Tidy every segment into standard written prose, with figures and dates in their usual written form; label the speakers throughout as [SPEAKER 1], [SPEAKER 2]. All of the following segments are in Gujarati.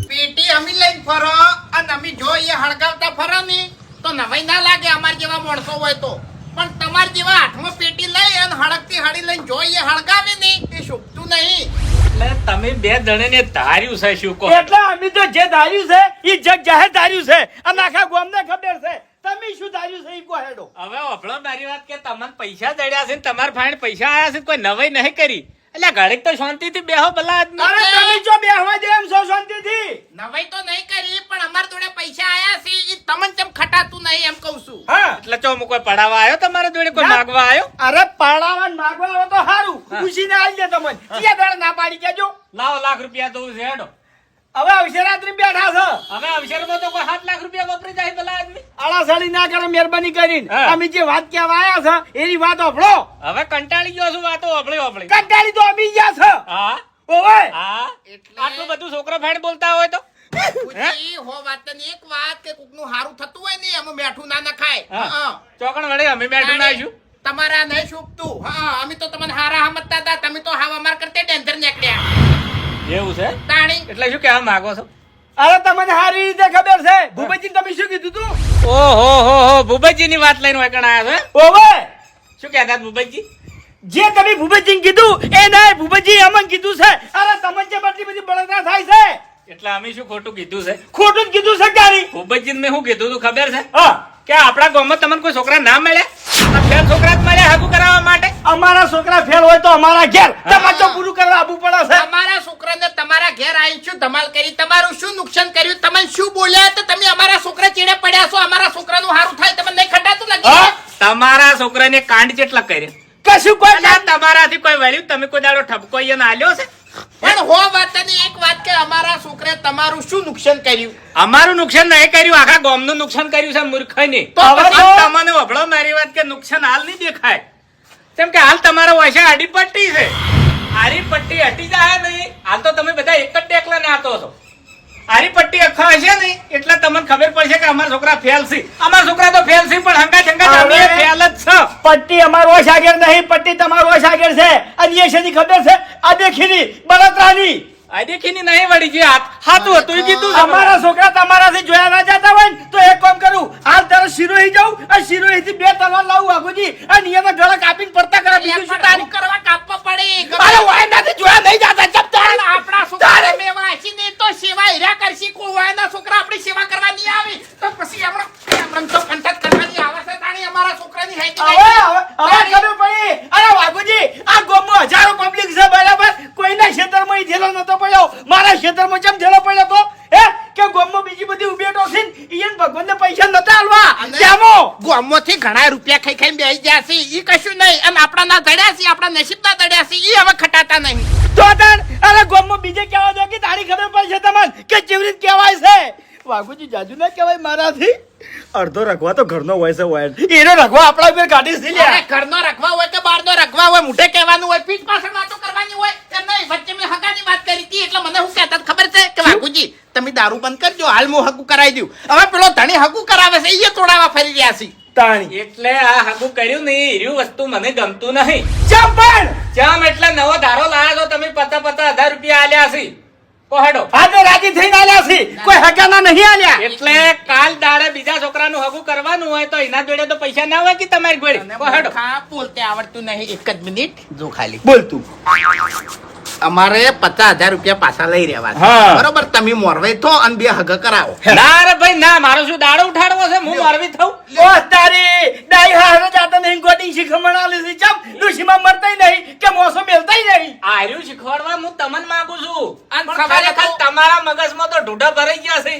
[SPEAKER 1] પેટી અમે લઈને ફરો અને અમે જો એ હળગાવતા ફરો ને તો નવાઈ ના લાગે અમાર જેવા માણસો હોય તો. પણ તમાર જેવા હાથમાં પેટી લઈ અને હળગતી હળી લઈને જો એ હળગાવે ને એ શોભતું નહીં.
[SPEAKER 2] એટલે તમે બે જણે ધાર્યું છે શું કહો?
[SPEAKER 3] એટલે અમે તો જે ધાર્યું છે એ જગ જાહેર ધાર્યું છે અને આખા ગામને ખબર છે. તમે શું ધાર્યું છે એ કહો હેડો.
[SPEAKER 2] હવે અભળો મારી વાત કે તમને પૈસા જડ્યા છે ને તમારા ફાઈન પૈસા આયા છે કોઈ નવાઈ નહીં કરી. એટલે ઘડીક તો શાંતિથી બેહો ભલા આદમી.
[SPEAKER 3] અરે તમે જો બેહવા દે એમ છો શાંતિથી.
[SPEAKER 1] નવાઈ તો નહીં કરી પણ અમાર જોડે પૈસા આયા છે એ તમને જેમ ખટાતું નહીં એમ કહું છું.
[SPEAKER 3] હા
[SPEAKER 2] એટલે ચો હું કોઈ પડાવવા આવ્યો તમારા જોડે કોઈ માગવા આવ્યો?
[SPEAKER 3] અરે પાડાવા માગવા આવો તો સારું ખુશીને આવી દે તમને. ક્યાં દાડે ના પાડી કેજો.
[SPEAKER 2] લાવો લાખ રૂપિયા દઉં છે હેડો.
[SPEAKER 3] હવે અવસરાત્રી બેઠા છે.
[SPEAKER 2] હવે અવસરમાં તો કોઈ 7 લાખ રૂપિયા વપરી જાય ભલા આદમી.
[SPEAKER 3] આળાસાળી ના કરે મહેરબાની કરીને.
[SPEAKER 2] હા.
[SPEAKER 3] અમે જે વાત કહેવા આયા છે એની વાત ઓફળો.
[SPEAKER 2] હવે કંટાળી ગયો છું વાતો ઓભળી.
[SPEAKER 3] કંટાળી તો અમે ગયા છે.
[SPEAKER 2] હા
[SPEAKER 3] ઓવે
[SPEAKER 2] હા
[SPEAKER 1] એટલે
[SPEAKER 2] આટલું બધું છોકરા ફાઈન બોલતા હોય તો
[SPEAKER 1] પૂછી હો વાતની એક વાત કે કોકનું હારું થતું હોય ને એમાં મેઠું ના નખાય.
[SPEAKER 2] હા.
[SPEAKER 1] હા.
[SPEAKER 2] ચોકણ વડે અમે બેઠું નાખ્યું.
[SPEAKER 1] તમારા નહીં શોભતું. હા અમે તો તમને હારા સમજતા હતા. તમે તો હાવ અમાર કરતે ડેન્જર નીકળ્યા.
[SPEAKER 2] એવું છે?
[SPEAKER 1] તાણી
[SPEAKER 2] એટલે શું કહેવા માંગો છો?
[SPEAKER 3] અરે તમને સારી રીતે ખબર છે. ભૂપતજી તમે શું કીધું તું?
[SPEAKER 2] ઓહો હો હો ભૂપતજી ની વાત લઈને વળકણ આયા છો
[SPEAKER 3] ઓવે
[SPEAKER 2] શું કહેતા ભૂપતજી?
[SPEAKER 3] જે તમે ભૂપતજીને કીધું એ નહીં ભૂપતજી અમને કીધું છે. અરે તમને જે બધી બધી બળતરા થાય છે
[SPEAKER 2] એટલે અમે શું ખોટું કીધું છે?
[SPEAKER 3] ખોટું જ કીધું છે કારી.
[SPEAKER 2] ભૂપતજી મેં શું કીધું તું ખબર છે?
[SPEAKER 3] હા
[SPEAKER 2] કે આપણા ગામમાં તમને કોઈ છોકરા ના મળ્યા? આ ફેલ છોકરા જ મળ્યા હાગું કરાવવા માટે?
[SPEAKER 3] અમારા છોકરા ફેલ હોય તો અમારા ઘેર તમારે તો પૂરું કરવા આવવું પડે છે.
[SPEAKER 1] તમારા છોકરાને તમારા ઘેર આવીને શું ધમાલ કરી? તમારું શું નુકસાન કર્યું? તમે શું બોલ્યા તો તમે અમારા છોકરા ચીડે પડ્યા છો? અમારા છોકરાનું હારું થાય તમને નહીં ખટાતું લાગે?
[SPEAKER 3] હા?
[SPEAKER 2] તમારા છોકરાને કાંડ જેટલા કર્યા
[SPEAKER 3] કશું કોઈ
[SPEAKER 2] અને તમારાથી કોઈ વળ્યું? તમે કોઈ દાડો ઠપકો એને આલ્યો છે?
[SPEAKER 1] પણ હો વાતની એક વાત કે અમારા છોકરે તમારું શું નુકસાન કર્યું?
[SPEAKER 2] અમારું નુકસાન નહીં કર્યું, આખા ગામનું નુકસાન કર્યું છે મૂર્ખને.
[SPEAKER 1] તો
[SPEAKER 3] હવે
[SPEAKER 1] પછી
[SPEAKER 3] તો-
[SPEAKER 2] તમને વભળો મારી વાત કે નુકસાન હાલ નહીં દેખાય. કેમ કે હાલ તમારો વૈસા આડી પટ્ટી છે. આરી પટ્ટી હટી જાય નહીં હાલ તો તમે બધા એક જ ટેકલા નાતો છો. આરી પટ્ટી અખા હશે નહીં એટલે તમને ખબર પડશે કે અમારા છોકરા ફેલ છે. અમારા છોકરા તો ફેલ છે પણ હંગા ચંગા તમે
[SPEAKER 3] હવે-
[SPEAKER 2] ફેલ જ છો.
[SPEAKER 3] પટ્ટી અમારો સાગર નહીં પટ્ટી તમારો સાગર છે. અને એ શેની ખબર છે? આ દેખીની બળતરાની.
[SPEAKER 2] આ દેખીની નહીં વળી જે હાથું હતું એ કીધું છે.
[SPEAKER 3] અમારા છોકરા તમારાથી જોયા ના જતા હોય ને તો એક કામ કરું હાલ તારે શિરોહી જાઉં અને શિરોહી થી 2 તલવાર લાવું આગુજી અને એના ગળા કાપીને પડતા કરે બીજું શું તારી
[SPEAKER 1] કરવા કાપવા પડે.
[SPEAKER 3] અરે વાયનાથી જોયા નહીં જતા ચપ
[SPEAKER 1] પણ આપણા છોકરા મેવા હશે ને તો સેવા હીરા કરશી. કોઈ વાયના છોકરા આપણી સેવા કરવા નહીં આવે તો પછી આપણે તો કંટક કરવાની આવે છે. તાણી અમારા છોકરાની હાઈટ
[SPEAKER 3] હવે ખબર પડી. અરે વાઘુજી આ ગામમાં હજારો પબ્લિક છે બરાબર. કોઈના ક્ષેત્રમાં ઢેલો નતો પડ્યો. મારા ક્ષેત્રમાં કેમ ઢેલો પડ્યો તો? હે કે ગામમાં બીજી બધી ઉભેટો છે ને ઈયન ભગવાનને પૈસા નતા આલવા. કેમો
[SPEAKER 1] ગામમાંથી ઘણા રૂપિયા ખાઈ ખાઈને બેસી ગયા છે. ઈ કશું નહીં અને આપણા ના દડ્યા છે, આપણા નસીબના દડ્યા છે. ઈ હવે ખટાતા નહીં.
[SPEAKER 3] તો તાર અરે ગામમાં બીજે કહેવા દો કે તારી ખબર પડશે તમને કે કેવી રીતે કહેવાય છે. વાઘુજી જાજુ ના કહેવાય મારાથી. અડધો રખવા તો ઘરનો હોય છે હોય એનો રખવા આપણા ઉપર કાઢી છે
[SPEAKER 1] અરે
[SPEAKER 3] લ્યા.
[SPEAKER 1] ઘરનો રખવા હોય કે બહારનો રખવા હોય, મોઢે કહેવાનું હોય, પીઠ પાછળ વાતો કરવાની હોય. એમ નહીં, વચ્ચે મેં હગાની વાત કરી હતી એટલે મને શું કહેતા ખબર છે કે વાઘુજી તમે દારૂ બંધ કરજો, હાલ હું હગું કરાવી દઉં. હવે પેલો ધણી હગું કરાવે છે એ તોડાવા ફરી રહ્યા છે.
[SPEAKER 3] તાણી
[SPEAKER 2] એટલે આ હાગું કર્યું નહીં એર્યું વસ્તુ મને ગમતું નહીં.
[SPEAKER 3] ચંપણ
[SPEAKER 2] ચમ એટલે નવો ધારો લાયા છો તમે પતા 1000 રૂપિયા આલ્યા છે. કોહડો
[SPEAKER 3] આ તો રાજી થઈને આલ્યા છે. કોઈ હગાના નહીં આલ્યા.
[SPEAKER 2] એટલે કાલ દાડે બીજા છોકરાનું હગું કરવાનું હોય તો એના જોડે તો પૈસા ના હોય કે તમારી જોડે? કોહડો
[SPEAKER 1] હા બોલતે આવડતું નહીં. એક જ મિનિટ જો ખાલી
[SPEAKER 3] બોલ તું.
[SPEAKER 1] અમારે 50,000 રૂપિયા પાછા લઈ રહેવા છે.
[SPEAKER 3] હા.
[SPEAKER 1] બરોબર તમે મોરવાઈ થો અને 2 હગ કરાવો.
[SPEAKER 2] ના રે ભાઈ ના, મારો શું દાડો ઉઠાડવો છે? હું મારવી થઉં?
[SPEAKER 3] ઓ તારી ડાઈ હારે જાતા નહીં ગોડી શીખમણ આલી છે. ચમ ડુશીમાં મરતાય નહીં કે મોસો મેલતાય નહીં.
[SPEAKER 2] આર્યું શીખવાડવા હું તમને માંગુ છું.
[SPEAKER 1] અને
[SPEAKER 2] પણ
[SPEAKER 1] સવારે
[SPEAKER 2] ખરેખર
[SPEAKER 1] તો-
[SPEAKER 2] તમારા મગજમાં તો ઢૂંઢા ભરાઈ ગયા છે.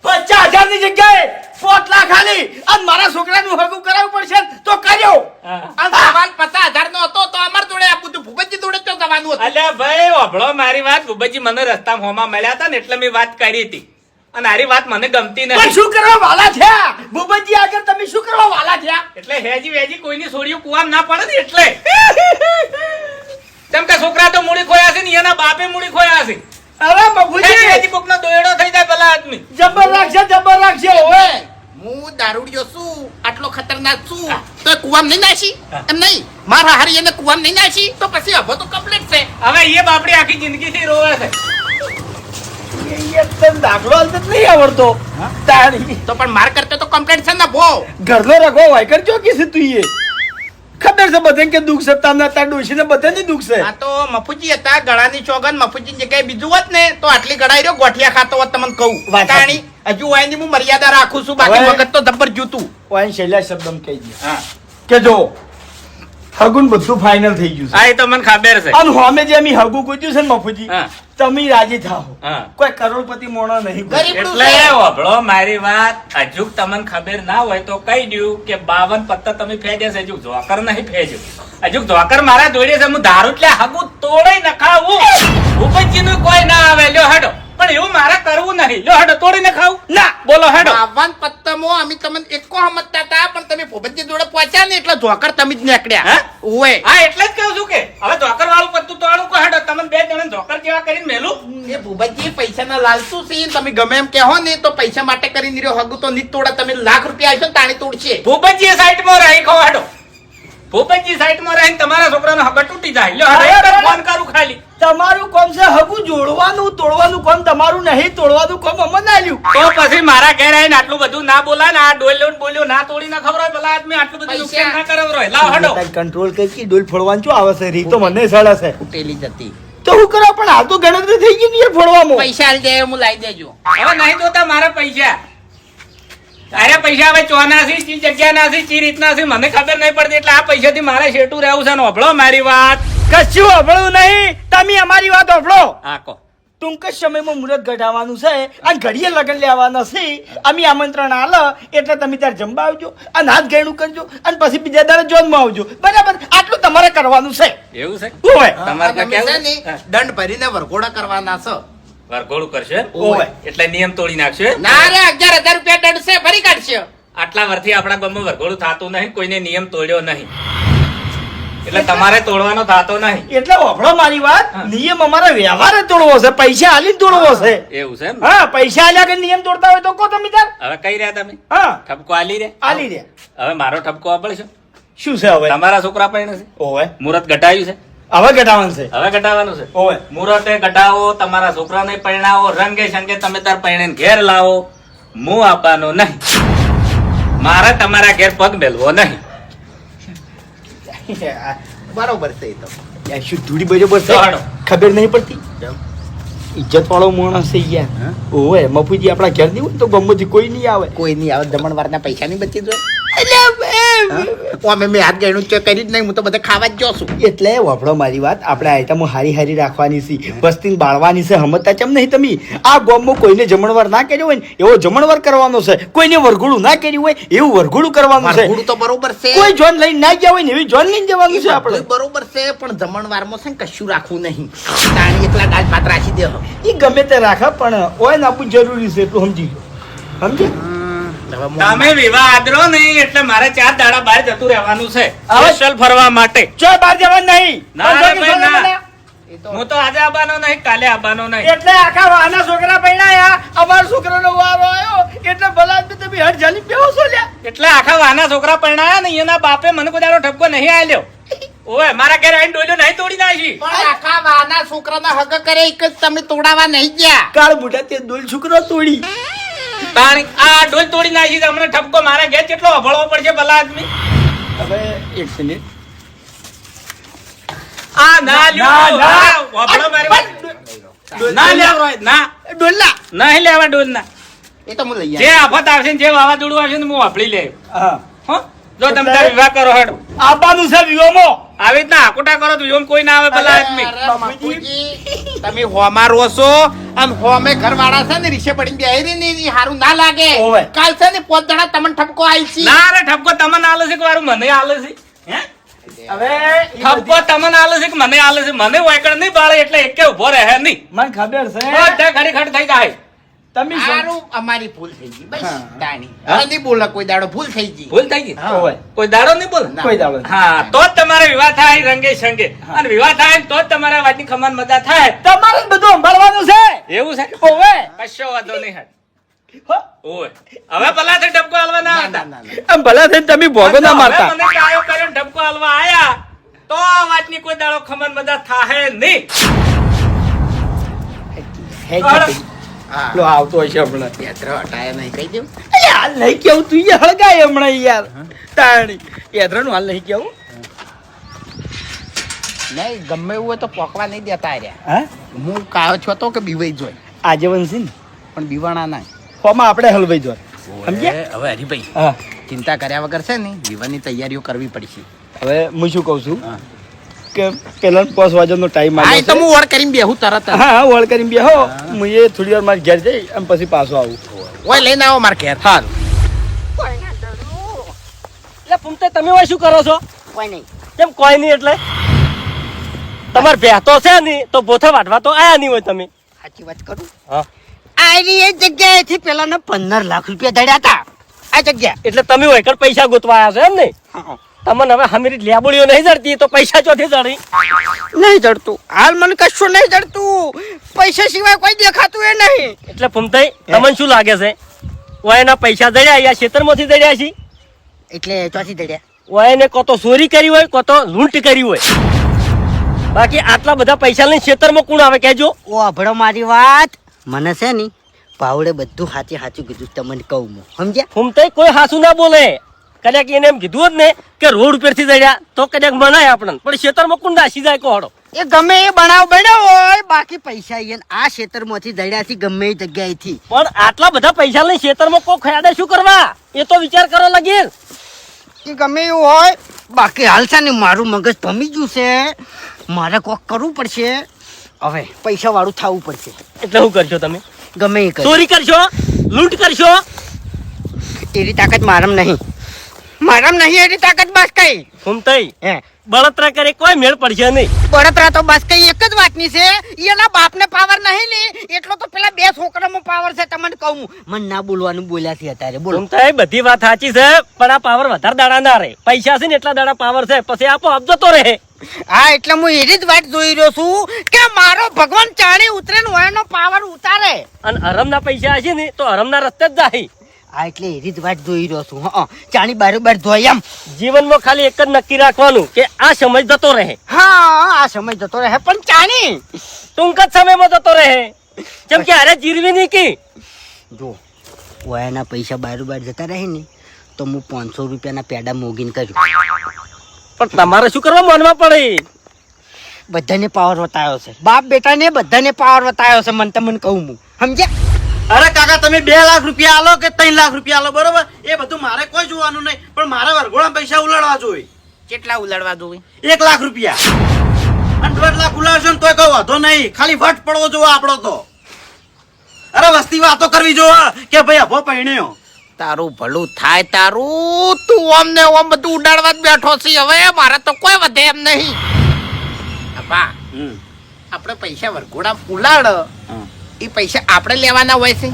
[SPEAKER 3] 50,000 ની જગ્યાએ 5 લાખ આલી અને મારા છોકરાનું હગું કરાવવું પડશે ને તો કર્યો.
[SPEAKER 2] હા.
[SPEAKER 1] અને સવાલ 50,000 નો હતો તો અમાર જોડે આપું તું. ભૂપતજી જોડે તો જવાનું હતું.
[SPEAKER 2] અલ્યા ભાઈ ઓભળો મારી વાત. ભૂપતજી મને રસ્તામાં હોમાં મળ્યા હતા ને એટલે મેં વાત કરી હતી અને આરી વાત મને ગમતી
[SPEAKER 3] પણ
[SPEAKER 2] નથી.
[SPEAKER 3] શું કરવા વાલા થયા ભૂપતજી આગળ તમે શું કરવા વાલા થયા?
[SPEAKER 2] એટલે હેજી વેજી કોઈની છોડીઓ કુવામ ના પડે ને એટલે. કેમ કે છોકરા તો મૂડી ખોયા છે ને એના બાપે મૂડી ખોયા છે.
[SPEAKER 3] અરે
[SPEAKER 2] હેજી
[SPEAKER 3] બબુજી
[SPEAKER 2] વેજી કોકનો દોયડો થઈ જાય ભલા આદમી.
[SPEAKER 3] જબર રાખશે ઓય.
[SPEAKER 1] હું દારૂડિયો છું, આટલો ખતરનાક છું તો કુવામ નહીં નાસી? એમ નહીં, મારા હારી એને કુવામ નહીં નાસી તો પછી હબો તો કમ્પ્લીટ છે.
[SPEAKER 2] હવે એ બાપડી આખી જિંદગીથી રોવે છે.
[SPEAKER 3] એ તને દાખલો હાલતો જ નહીં આવડતો તારી
[SPEAKER 1] તો પણ માર કરતો તો કમ્પ્લેટ છે ને ભો
[SPEAKER 3] ઘરનો રગો વાયકર ચોકી છે તું એ ખબર છે બધાને કે દુઃખ છે તમને તાર ડોશી ને બધાને દુઃખ છે
[SPEAKER 1] આ તો મફુજી હતા ગળાની ચોગન મફુજી જગ્યાએ બીજું હોત ને તો આટલી ગળાઈ રહ્યો ગોઠિયા ખાતો હોત તમને કહું
[SPEAKER 3] વાત સાચી.
[SPEAKER 1] તાણી હજુ વાયની હું મર્યાદા રાખું છું બાકી
[SPEAKER 3] હવે-
[SPEAKER 1] વખત તો જબ્બર જૂતું
[SPEAKER 3] ઓય છેલ્લા શબ્દમાં કહી દે
[SPEAKER 2] હા
[SPEAKER 3] કે જો હગુન બધું ફાઇનલ થઈ ગયું છે
[SPEAKER 2] હા, એ તો મને ખબર છે
[SPEAKER 3] અને હોમે જે અમે હગું કૂટ્યું છે ને મફુજી
[SPEAKER 2] હા.
[SPEAKER 3] તમે રાજી થાઓ
[SPEAKER 2] હા.
[SPEAKER 3] કોઈ કરોડપતિ મોણો નહીં કોઈ.
[SPEAKER 1] ગરીબ
[SPEAKER 2] એટલે હોભળો મારી વાત હજુ તમને ખબર ના હોય તો કહી દઉં કે 52 પત્તા તમે ફેજે છે હજુ જોકર નહીં ફેજ્યો હજુ જોકર મારા જોડે છે હું દારૂ એટલે હગું તોડી નખાવું ભૂપતજીનું કોઈ ના આવે લ્યો હેડો પણ એવું મારે કરવું નહીં લ્યો હેડો તોડીને ખાવું ના બોલો હેડો
[SPEAKER 1] બાવન પત્તમો અમે તમને એકો સમજતા હતા પણ તમે ભૂપતજી જોડે પહોંચ્યા ને એટલે જોકર તમે જ નીકળ્યા
[SPEAKER 2] હે?
[SPEAKER 1] ઓવે
[SPEAKER 2] હા એટલે જ કહું છું કે હવે જોકર વાળું પત્તું તોડું કો હેડો તમે બે જણા જોકર જેવા કરીને મેલું
[SPEAKER 1] એ ભૂપતજી પૈસાના લાલચુ છે તમે ગમે એમ કહો ને તો પૈસા માટે કરીને રહ્યો હગું તો નહીં તોડે તમે લાખ રૂપિયા આવશો ને તાણી તોડશે
[SPEAKER 2] ભૂપતજી સાઈડમાં રહી ખો હેડો ભૂપતજી સાઈડમાં રહીને તમારા છોકરાનો હગા તૂટી જાય લ્યો હેડો એક જ ફોન કરું ખાલી
[SPEAKER 3] તમારું કોમ છે હગું જોડવાનું તોડવાનું કોમ તમારું નહીં તોડવાનું કોમ અમને આલ્યું
[SPEAKER 2] તો પછી મારા ઘેર આવીને આટલું બધું ના બોલાય ને આ ડોલ્યો ને બોલ્યો ના તોડી ના ખબર હોય પેલા આદમી આટલું બધું
[SPEAKER 1] પૈસા.
[SPEAKER 2] નુકસાન ના કરાવરો લાવ હડો
[SPEAKER 3] કંટ્રોલ કરી ડોલ ફોડવાનું શું આવે છે રીત તો મને સળે છે
[SPEAKER 1] તૂટેલી જતી
[SPEAKER 3] તો હું કરો પણ આ તો ગણતરી થઈ ગઈ ને યાર ફોડવામાં
[SPEAKER 1] પૈસા આલી દે હું લાવી દેજો
[SPEAKER 2] હવે નહીં જોતા મારા પૈસા અરે પૈસા હવે ચોનાસી ચી જગ્યા નાસી ચી રીતના છે મને ખબર નહીં પડતી એટલે આ પૈસાથી મારે શેઠું રહેવું છે ને હોભળો મારી વાત
[SPEAKER 3] કશું અભળું નહીં તમે અમારી વાત અભળો
[SPEAKER 2] હા કો
[SPEAKER 3] ટૂંક જ સમયમાં મુહૂર્ત ઘટાડવાનું છે અને ઘડીએ લગન લેવાના છે અમે આમંત્રણ આલે એટલે તમે ત્યારે જમવા આવજો અને હાથ ગયણું કરજો અને પછી બીજા દાડે જોનમાં આવજો બરાબર આટલું તમારે કરવાનું છે
[SPEAKER 2] એવું છે
[SPEAKER 3] ઓય
[SPEAKER 2] તમારે તો
[SPEAKER 1] તમે છે
[SPEAKER 2] કેવું
[SPEAKER 1] ને દંડ ભરીને વરઘોડા કરવાના છો
[SPEAKER 2] વરઘોડું કરશે
[SPEAKER 3] ઓય
[SPEAKER 2] એટલે નિયમ તોડી નાખશે
[SPEAKER 1] ના રે 11,000 રૂપિયા દંડ છે ભરી કાઢશે
[SPEAKER 2] આટલા વર્ષથી આપણા ગામમાં વરઘોડું થતું નહીં કોઈને નિયમ તોડ્યો નહીં એટલે તમારે તોડવાનો થતો નહીં
[SPEAKER 3] એટલે અભળો મારી વાત
[SPEAKER 2] હા.
[SPEAKER 3] નિયમ અમારે વ્યવહારે તોડવો છે પૈસા આલીને તોડવો છે
[SPEAKER 2] એવું છે એમ?
[SPEAKER 3] હા પૈસા આલ્યા કે નિયમ તોડતા હોય તો કહો તમે તાર
[SPEAKER 2] હવે કઈ રહ્યા તમે
[SPEAKER 3] હા
[SPEAKER 2] ઠપકો આલી રે
[SPEAKER 3] આલી રહ્યા
[SPEAKER 2] હવે મારો ઠપકો આપડશો
[SPEAKER 3] શું છે હવે
[SPEAKER 2] તમારા છોકરા પરણે છે
[SPEAKER 3] ઓય
[SPEAKER 2] મુહૂર્ત ઘટાયું છે
[SPEAKER 3] હવે ઘટાવાનું છે
[SPEAKER 2] હવે ઘટાવાનું છે
[SPEAKER 3] ઓય
[SPEAKER 2] મુહૂર્તે ઘટાવો તમારા છોકરાને પરણાવો રંગે સંગે તમે તાર પરણીને ઘેર લાવો હું આપવાનો નહીં મારે તમારા ઘેર પગ મેલવો નહીં
[SPEAKER 1] બરોબર છે એ તો
[SPEAKER 3] યાર શું ધૂળી બરોબર છે
[SPEAKER 2] દોડો.
[SPEAKER 3] ખબર નહીં પડતી ઇજ્જત વાળો માણસ છે યાર ઓય મફુજી આપણા ઘેર નહીં હોય તો ગમમાંથી કોઈ નહીં આવે
[SPEAKER 1] કોઈ નહીં આવે જમણવારના પૈસા નહીં બચી જાય અમે મેં હાથ ગયણું ચેક કરી જ નહીં હું તો બધા ખાવા જ જોશું
[SPEAKER 3] એટલે વફડો મારી વાત આપણે આઈટમો હારી હારી રાખવાની છે વસ્તીને બાળવાની છે હમતા ચમ નહીં તમે આ ગોમમાં કોઈને જમણવાર ના કર્યો હોય ને એવો જમણવાર કરવાનો છે કોઈને વરઘોડું ના કર્યું હોય એવું વરઘોડું કરવાનું છે
[SPEAKER 1] વરઘોડું તો બરોબર છે
[SPEAKER 3] કોઈ જોન લઈને ના ગયા હોય ને એવી જોન લઈને જવાનું છે
[SPEAKER 1] એ
[SPEAKER 3] આપણે
[SPEAKER 1] બધું બરોબર છે પણ જમણવારમાં છે ને કશું રાખવું નહીં તાણી એકલા દાળ ભાત રાખી દે
[SPEAKER 3] એ ગમે તે રાખે પણ ઓય ને આપવું જરૂરી છે એટલું સમજી ગયો સમજી
[SPEAKER 2] તમે વિવાહ આદરો નહીં એટલે મારે 4 દાડા બહાર જતું રહેવાનું છે
[SPEAKER 3] હવે-
[SPEAKER 2] સ્પેશિયલ ફરવા માટે
[SPEAKER 3] ચો બહાર જવાનું નહીં
[SPEAKER 2] ના રે
[SPEAKER 3] પણ
[SPEAKER 2] ભાઈ, ના.
[SPEAKER 1] એ તો
[SPEAKER 2] હું તો આજે આવવાનો નહીં કાલે આવવાનો નહીં
[SPEAKER 3] એટલે આખા વાના છોકરા પૈણાયા અમારા છોકરાનો વારો આવ્યો એટલે ભલા આદમી તમે હટ જાલી બેહો છો લ્યા
[SPEAKER 2] એટલે આખા વાના છોકરા પરણાયા ને એના બાપે મને કોઈ દાડો ઠપકો નહીં આલ્યો ઓય મારા ઘેર આવીને ડોલ્યો નહીં તોડી નાખી
[SPEAKER 1] પણ આખા વાના છોકરાના હગ કરે એક જ તમે તોડાવા નહીં ગયા
[SPEAKER 3] કાળ બુઢા તે દોલ છોકરો તોડી
[SPEAKER 2] તાણી આ ડોલ તોડી નાખી તો અમને ઠપકો મારા ઘેર કેટલો અભળવો પડશે ભલા આદમી
[SPEAKER 3] હવે એક મિનિટ
[SPEAKER 2] આ ના લ્યો
[SPEAKER 3] ના, ના.
[SPEAKER 2] આ વાપરો મારી વાત. ના લેવો ના
[SPEAKER 3] ડોલા
[SPEAKER 2] નહીં લેવા ડોલ ના
[SPEAKER 1] એ તો હું લઈ
[SPEAKER 2] જે આફત આવશે ને જે વાવાઝોડું આવશે ને હું વાપરી લે
[SPEAKER 3] હા
[SPEAKER 2] હો જો તમે તાર વિવાહ કરો હેડો
[SPEAKER 3] આબાનું છે વિયોમો
[SPEAKER 2] આવી રીતના આકોટા કરો તો એમ કોઈ ના આવે ભલા આદમી
[SPEAKER 1] અરે બાપુજી, તમે હોમાં રહો છો અને હોમે ઘરવાળા છે ને રીસે પડીને બેહી ને ઈ હારું ના લાગે
[SPEAKER 3] ઓવે.
[SPEAKER 1] કાલ છે ને 5 જણા તમને ઠપકો આવી છે
[SPEAKER 2] ના રે ઠપકો તમને આલે છે કે વારું મને આલે છે હે
[SPEAKER 3] હવે
[SPEAKER 2] ઠપકો તમને આલે છે કે મને આલે છે મને વાયકડ નહીં બાળે એટલે એકે ઉભો રહે નહીં
[SPEAKER 3] મને ખબર છે
[SPEAKER 2] બધા ખડી ખડ થઈ જાય
[SPEAKER 3] તમે શું-
[SPEAKER 1] હારું અમારી ભૂલ થઈ ગઈ બસ
[SPEAKER 3] હા.
[SPEAKER 1] તાણી
[SPEAKER 2] હા?
[SPEAKER 1] હવે નહીં બોલે કોઈ દાડો ભૂલ થઈ ગઈ
[SPEAKER 2] ભૂલ થઈ ગઈ
[SPEAKER 3] હા. ઓવે.
[SPEAKER 2] કોઈ દાડો નહીં બોલે
[SPEAKER 1] ના.
[SPEAKER 3] કોઈ દાડો નહીં.
[SPEAKER 2] હા તો જ તમારે વિવાહ થાય રંગે સંગે અને વિવાહ થાય ને તો જ તમારા વાતની ખમાન મજા થાય
[SPEAKER 3] તમારે જ બધું સંભાળવાનું છે
[SPEAKER 2] એવું છે
[SPEAKER 3] ઓવે
[SPEAKER 2] કશો વાંધો નહીં હાલ.
[SPEAKER 3] હો.
[SPEAKER 2] ઓય હવે ભલા થી ઠપકો હાલવા ના
[SPEAKER 1] ના,
[SPEAKER 2] હતા
[SPEAKER 1] ના, ના, ના.
[SPEAKER 3] આમ ભલા થઈને તમે ભોગો ના
[SPEAKER 2] હવે
[SPEAKER 3] મારતા
[SPEAKER 2] મને ગાયો કર્યો ને ઠપકો હાલવા આયા તો આ વાતની કોઈ દાડો ખમાન મજા થાહે નહીં
[SPEAKER 3] હે
[SPEAKER 2] હાલો.
[SPEAKER 3] જતી.
[SPEAKER 1] હા.
[SPEAKER 3] પેલો આવતો હશે હમણાં.
[SPEAKER 1] યાત્રા હટાયા નહીં કહી દઉં.
[SPEAKER 3] અરે હાલ નહીં કેવું તું યાર હળગાય હમણાં યાર તાણી યાત્રાનું હાલ નહીં કેવું
[SPEAKER 1] નહીં ગમે એવું હોય તો પોકવા નહીં દેતા રહ્યા.
[SPEAKER 3] હા
[SPEAKER 1] હું કાયો છો તો કે બીવાઈ જોઈ
[SPEAKER 3] આજે બનશે ને
[SPEAKER 1] પણ બીવાણા ના
[SPEAKER 3] ફોમાં આપણે હલવાઈ જોર સમજ્યા
[SPEAKER 1] હવે હરીભાઈ
[SPEAKER 3] હા
[SPEAKER 1] ચિંતા કર્યા વગર છે ને વિવાહની તૈયારીઓ કરવી પડશે.
[SPEAKER 3] હવે હું શું કહું છું
[SPEAKER 1] હા.
[SPEAKER 3] કે પેલા 5 વાગ્યાનો ટાઈમ
[SPEAKER 1] હા, એ
[SPEAKER 3] આવ્યો
[SPEAKER 1] તો
[SPEAKER 3] છે.
[SPEAKER 1] હું વળ કરીને બેહું તરત જ.
[SPEAKER 3] હા હા વળ કરીને બેહો હું એ થોડી વાર મારે ઘેર જઈ અને પછી પાછો આવું
[SPEAKER 1] ઓય લઈને આવો માર ઘેર.
[SPEAKER 3] હાલ
[SPEAKER 4] એટલે પુમતે તમે હોય શું કરો છો?
[SPEAKER 5] કોઈ નહીં.
[SPEAKER 4] કેમ કોઈ નહીં એટલે તમારે ભેતો છે નહીં તો બોથા વાટવા તો આયા નહીં હોય તમે.
[SPEAKER 5] સાચી વાત કરું
[SPEAKER 4] હા
[SPEAKER 5] આની એ જગ્યાએથી પેલાના 15 લાખ રૂપિયા ધડ્યા હતા આ જગ્યા
[SPEAKER 4] એટલે તમે હોય કણ પૈસા ગોતવા આવ્યા છો એમ ને?
[SPEAKER 5] હા.
[SPEAKER 4] તમને હવે હમીરી લેબડીઓ નહીં જડતી તો પૈસા ચોથી જડી?
[SPEAKER 5] નહીં જડતું હાલ મને કશું નહીં જડતું પૈસા સિવાય કોઈ દેખાતું એ નહીં
[SPEAKER 4] એટલે પુમતે તમને શું લાગે છે ઓયના પૈસા જડ્યા યા ખેતરમાંથી જડ્યા છે?
[SPEAKER 5] એટલે ચોથી ધડ્યા
[SPEAKER 4] ઓયને કો તો ચોરી કરી હોય કો તો લૂંટ કરી હોય. બાકી આટલા બધા પૈસા લઈને ખેતરમાં કોણ આવે કહેજો?
[SPEAKER 5] ઓ અભડો મારી વાત મને છે ને પાવડે બધું સાચું સાચું કીધું તમને કહું હું સમજ્યા
[SPEAKER 4] પુમતે કોઈ હાસું ના બોલે. કદાચ એને એમ કીધું જ ને કે રોડ ઉપરથી જડ્યા તો કદાચ મનાય આપણને, પણ ખેતરમાં કોણ નાસી જાય કોહડો?
[SPEAKER 5] એ ગમે એ બનાવ બન્યો હોય બાકી પૈસા આ ક્ષેત્રમાંથી ધડ્યા છે ગમે એ જગ્યાએથી
[SPEAKER 4] પણ આટલા બધા પૈસા લઈને ખેતરમાં કોઈ ખયાડે શું કરવા? એ તો વિચાર કરો લાગી.
[SPEAKER 5] એ ગમે એવું હોય બાકી હાલ છે ને મારું મગજ ભમી ગયું છે મારે કોક કરવું પડશે હવે પૈસા વાળું થવું પડશે
[SPEAKER 4] એટલે શું કરશો તમે?
[SPEAKER 5] ગમે એ કરી
[SPEAKER 4] ચોરી કરશો? લૂંટ કરશો?
[SPEAKER 5] એની તાકાત મારામ નહીં એની તાકાત બસ કઈ
[SPEAKER 4] ઘૂમતાઈ
[SPEAKER 5] હે
[SPEAKER 4] બળતરા કરે કોઈ મેળ પડશે નહીં.
[SPEAKER 5] બળતરા તો બસ કઈ એક જ વાતની છે એના બાપને પાવર નહીં ને એટલો તો પેલા 2 છોકરામાં પાવર છે તમને કહું મને ના બોલવાનું બોલ્યા છે અત્યારે બોલો
[SPEAKER 4] ઘૂમતાઈ બધી વાત સાચી છે પણ આ પાવર વધારે દાડા ના રહે. પૈસા છે ને એટલા દાડા પાવર છે પછી આપો આપ જતો રહે.
[SPEAKER 5] હા એટલે હું એની જ વાત જોઈ રહ્યો છું કે મારો ભગવાન ચાણી ઉતરે ને એનો પાવર ઉતારે
[SPEAKER 4] અને હરમના પૈસા હશે ને તો હરમના રસ્તે જ જાય.
[SPEAKER 5] હા એટલે એની જ વાત જોઈ રહ્યો છું હા ચાણી બારોબાર ધોઈ એમ
[SPEAKER 4] જીવનમાં ખાલી એક જ નક્કી રાખવાનું કે આ સમય જતો રહે.
[SPEAKER 5] હા આ સમય જતો રહે પણ ચાણી
[SPEAKER 4] ટૂંક જ સમયમાં જતો રહે. જેમ કે અરે જીરવી નહીં કી
[SPEAKER 5] જો વયાના પૈસા બારોબાર જતા રહે ને તો હું 500 રૂપિયાના પેડા મોગીન કર્યું
[SPEAKER 4] પણ તમારે શું કરવા માનવા પડે?
[SPEAKER 5] બધાને પાવર બતાવ્યો છે બાપ બેટાને બધાને પાવર બતાવ્યો છે મને તમને કહું હું સમજ્યા
[SPEAKER 3] અરે કાકા તમે 2 લાખ રૂપિયા આલો કે 3 લાખ રૂપિયા આલો બરોબર એ બધું મારે કોઈ જોવાનું નહીં પણ મારે વરઘોડા પૈસા ઉલાડવા જોઈએ.
[SPEAKER 1] કેટલા ઉલાડવા દઉં?
[SPEAKER 3] 1 લાખ રૂપિયા અને 1.5 લાખ ઉલાડશો ને તોય કોઈ વાંધો નહીં ખાલી વટ પડવો જોવો આપણો તો. અરે વસ્તી વાતો કરવી જોવો કે ભાઈ અભો પૈણ્યો
[SPEAKER 1] તારું ભલું થાય તારું. તું ઓમ ને ઓમ બધું ઉડાડવા જ બેઠો છે. હવે મારે તો કોઈ વધે એમ નહીં. અપા આપણે પૈસા વરઘોડા ઉલાડ એ પૈસા આપણે લેવાના હોય છે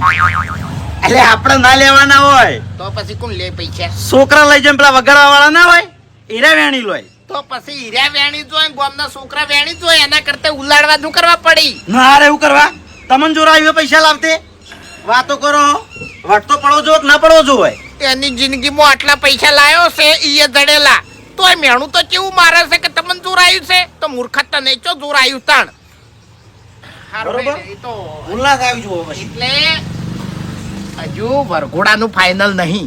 [SPEAKER 3] એટલે આપણે ના લેવાના હોય
[SPEAKER 1] તો પછી કોણ લે પૈસા?
[SPEAKER 3] છોકરા લઈ જાય પેલા વગાડવા વાળા ના હોય હીરા વેણી લોય
[SPEAKER 1] તો પછી હીરા વેણી જોય ગામના છોકરા વેણી જોય એના કરતા ઉલાડવા શું કરવા પડી?
[SPEAKER 3] ના રે એવું કરવા તમને જોર આવ્યો પૈસા લાવતે વાતો કરો વટ તો પડવો જો ના પડવો જો હોય
[SPEAKER 1] એની જિંદગીમાં આટલા પૈસા લાયો છે ઈ જડેલા તોય મેણું તો કેવું મારે છે કે તમને જોર આવ્યું છે તો મૂર્ખત તો નહીં ચો જોર આવ્યું તાણ. હારું
[SPEAKER 3] બરોબર.
[SPEAKER 1] ભાઈ, એ તો
[SPEAKER 3] ઉલ્લાસ આવી જોવો પછી
[SPEAKER 1] એટલે હજુ વરઘોડાનું ફાઇનલ નહીં.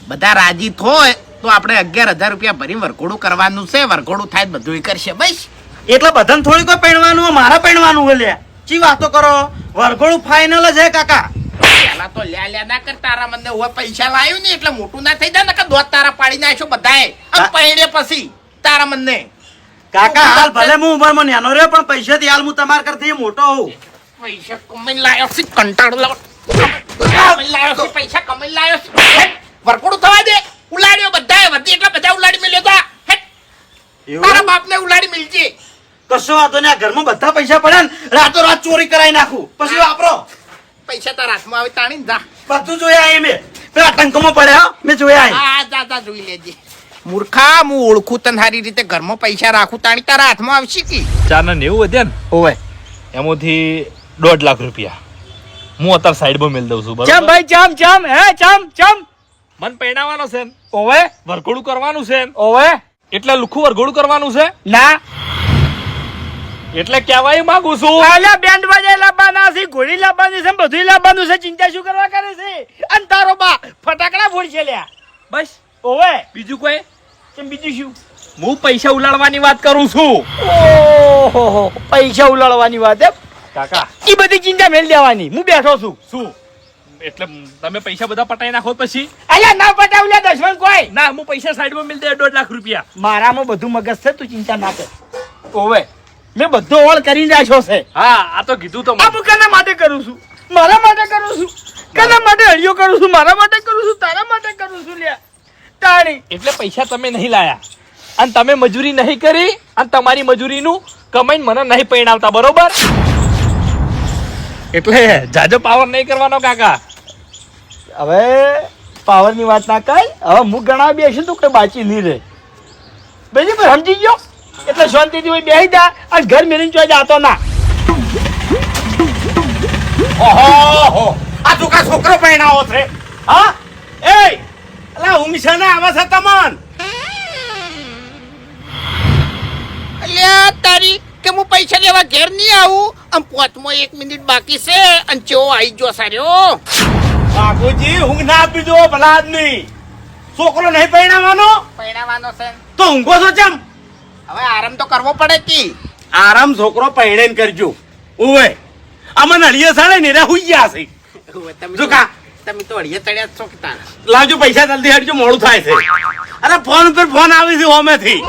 [SPEAKER 1] બધા રાજી થાય તો આપણે 11,000 રૂપિયા ભરીને વરઘોડું કરવાનું છે. વરઘોડું થાય તો બધું ઈ કરશે બસ.
[SPEAKER 3] એટલે બધાને થોડી કોઈ પૈણવાનું હોય મારા પૈણવાનું હોય લ્યા ચી વાતો કરો વરઘોડું ફાઇનલ જ હે કાકા
[SPEAKER 1] પેલા તો લ્યા ના કર તારા મને હોય પૈસા લાવ્યું ને એટલે મોટું ના થઈ જાય ને કે દોત તારા પાડી નાખ્યો બધાએ આમ પૈણે પછી તારા મને
[SPEAKER 3] કાકા હાલ ભલે હું ઉંમરમાં નાનો રહ્યો પણ પૈસાથી હાલ હું તમારા કરતી મોટો હોઉં
[SPEAKER 1] પૈસા કમાઈને લાયો છે કંટાળો કમાઈને લાયો છે પૈસા કમાઈને લાયો છે હેટ, વરઘોડું થવા દે ઉલાડ્યો બધાએ વધી એટલે બધા ઉલાડી મેલ્યો તા હેટ, તારા બાપને ઉલાડી મિલજે
[SPEAKER 3] કશો વાતો ને આ ઘરમાં બધા પૈસા પડ્યા ને રાતો રાત ચોરી કરાવી નાખું પછી વાપરો
[SPEAKER 1] પૈસા તારા હાથમાં આવે તાણી જા
[SPEAKER 3] બધું જોયા આય મેં પેલા ટંકમાં પડ્યા હો, મેં જોયા આય
[SPEAKER 1] હા જા જા જોઈ લેજે મૂર્ખા હું ઓળખું તને સારી રીતે ઘરમાં પૈસા રાખું તાણી તારા હાથમાં આવશે કે
[SPEAKER 6] 490 વધ્યા ને
[SPEAKER 3] ઓવે
[SPEAKER 6] એમાંથી 1.5 લાખ રૂપિયા હું અત્યારે સાઈડમાં મેલ દઉં છું
[SPEAKER 4] ચમ
[SPEAKER 6] બરાબર.
[SPEAKER 4] ભાઈ ચમ હે ચમ
[SPEAKER 6] મન પૈણાવાનો છે ને,
[SPEAKER 4] ઓવે
[SPEAKER 6] વરઘોડું કરવાનું છે ને,
[SPEAKER 4] ઓવે
[SPEAKER 6] એટલે લુખું વરઘોડું કરવાનું છે
[SPEAKER 4] ના
[SPEAKER 6] એટલે કહેવાય માંગુ છું
[SPEAKER 3] આલા બેન્ડ વાજા લાવવાના છે, ઘોડી લાવવાની છે, બધું લાવવાનું છે. ચિંતા શું કરવા કરે છે? અને તારો બા ફટાકડા ફોડશે લ્યા.
[SPEAKER 6] બસ
[SPEAKER 3] ઓવે
[SPEAKER 6] બીજું કોઈ
[SPEAKER 3] કેમ બીજું શું?
[SPEAKER 6] હું પૈસા ઉલાડવાની વાત કરું છું
[SPEAKER 3] ઓહો, પૈસા ઉલાળવાની વાત એમ?
[SPEAKER 6] કાકા
[SPEAKER 3] ઈ બધી ચિંતા મેલ દેવાની. હું બેઠો છું.
[SPEAKER 6] શું એટલે તમે પૈસા બધા પટાઈ નાખો પછી
[SPEAKER 3] અલ્યા ના પટાવલ્યા દશમન કોઈ.
[SPEAKER 6] ના હું પૈસા સાઈડમાં મિલ દે 1.5 લાખ રૂપિયા
[SPEAKER 3] મારામાં બધું મગજ છે, તું ચિંતા ના કર. ઓવે મેં બધો ઓળ કરીને રાખ્યો છે.
[SPEAKER 6] હા આ તો કીધું તો
[SPEAKER 3] આ હું કેના માટે કરું છું? મારા માટે કરું છું. કેના માટે હળિયો કરું છું? મારા માટે કરું છું, તારા માટે કરું છું લ્યા. તાણી
[SPEAKER 6] એટલે પૈસા તમે નહીં લાયા અને તમે મજૂરી નહીં કરી અને તમારી મજૂરીનું કમાઈને મને નહીં પૈણાવતા બરોબર એટલે જાજો પાવર નહીં કરવાનો કાકા
[SPEAKER 3] હવે પાવરની વાત ના કર. હવે હું ગણા બેસી તું કે બાચી નહીં રહે. બેજી પર સમજી ગયો એટલે શાંતિથી હોય બેસી જા અને ઘર મેળીને ચોઈ જાતો ના.
[SPEAKER 1] ઓહો આ તું કા છોકરો પહેણાવો છે?
[SPEAKER 3] હા એ અલા ઉમિશાને આવે છે તમન.
[SPEAKER 1] અલ્યા તારી કે હું પૈસા લેવા ઘેર નહીં આવું આમ પોચમાં 1 મિનિટ બાકી છે અને ચો આવી ગયો સાર્યો.
[SPEAKER 3] બાપુજી ઊંઘ ના આપી દો ભલા આદમી. છોકરો નહીં પરણાવવાનો
[SPEAKER 1] પહેણાવાનો છે
[SPEAKER 3] તો ઊંઘો છો ચમ?
[SPEAKER 1] હવે આરામ તો કરવો પડે કી.
[SPEAKER 3] આરામ છોકરો પરણેન કરજો. ઓવે અમન હળિયે સાડે ને રે હુઈ ગયા છે. જો કા
[SPEAKER 1] તમે તો અડિયા તળ્યા જ છો કે તાર.
[SPEAKER 3] લાવજો પૈસા જલ્દી હટજો, મોડું થાય છે. અરે ફોન પર ફોન આવે છે હોમેથી.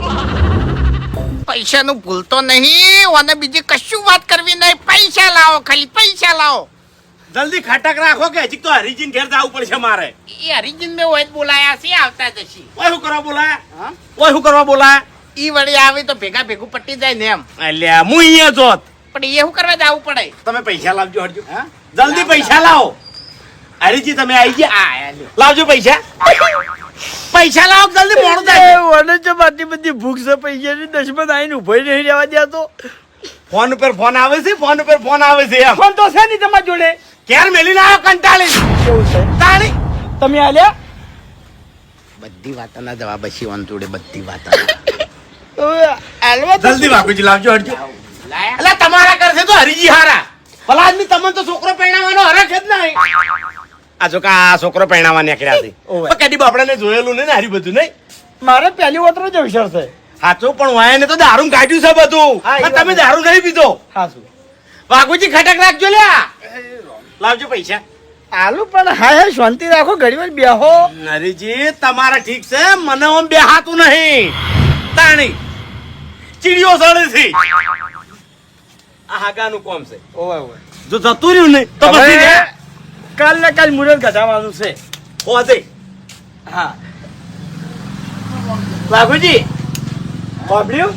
[SPEAKER 1] પૈસાનું ભૂલતો નહીં અને બીજી કશું વાત કરવી નહીં. પૈસા લાવો, ખાલી પૈસા લાવો.
[SPEAKER 3] જલ્દી ખટક રાખો કે હજી તો હરીજીન ઘેર જવું પડશે મારે.
[SPEAKER 1] એ હરિજન મેં હોય જ બોલાયા છે, આવતા જશી.
[SPEAKER 3] ઓય શું કરવા બોલાયા?
[SPEAKER 1] હા?
[SPEAKER 3] ઓય શું કરવા બોલાયા?
[SPEAKER 1] ઈ વળી આવે તો ભેગા ભેગું પટી જાય ને એમ.
[SPEAKER 3] અલ્યા હું અહીંયા જોત.
[SPEAKER 1] પણ એ શું કરવા જવું પડે?
[SPEAKER 3] તમે પૈસા લાવજો હટજો.
[SPEAKER 1] હા?
[SPEAKER 3] જલ્દી પૈસા લાવો. હરીજી તમે આવી ગયા?
[SPEAKER 1] આ લ્યો.
[SPEAKER 3] લાવજો પૈસા. પૈસા લાવો જલ્દી, મોડું થાય. ઓને જો આટલી બધી ભૂખ છે પૈસાની. દશમન આઈને ઉભો નહીં રહેવા દેતો. ફોન ઉપર ફોન આવે છે, ફોન ઉપર ફોન આવે છે. એમ ફોન તો છે નહીં તમારી જોડે. ક્યાર મેલીને આવ્યો કંટાળી. કેવું છે? તાણી તમે આલ્યા?
[SPEAKER 1] બધી વાતના જવાબ હશે ઓન જોડે, બધી વાતના.
[SPEAKER 3] જલ્દી બાપુજી લાવજો હટજો.
[SPEAKER 1] લાયા?
[SPEAKER 3] અલા તમારા કરશે તો હરીજી હારા. ભલા આદમી તમને તો છોકરો પરણાવવાનો હરખ જ નહીં. આ જો કા છોકરો પરણાવવા નીકળ્યા છે. પણ કદી બાપડાને જોયેલું નહીં ને હારી બધું નહીં. મારે પહેલી વતરો જ અવસર છે. સાચું પણ વાયને તો દારૂ કાઢ્યું છે બધું. અને તમે દારૂ નહીં પીધો. સાચું. બાપુજી ખટક રાખજો લ્યા. લાવજો પૈસા. આલુ પણ હા શાંતિ રાખો, ઘડી વાર બેહો. હરીજી તમારા ઠીક છે, મને ઓમ બેહાતું નહીં. તાણી ચીડિયો સળે છે. આ હાગાનું કોમ છે. જો જતું રહ્યું ને તો પછી કાલ ને કાલ મુરત ગધાવાનું છે. હોદે હા બાબુજી બાબડ્યું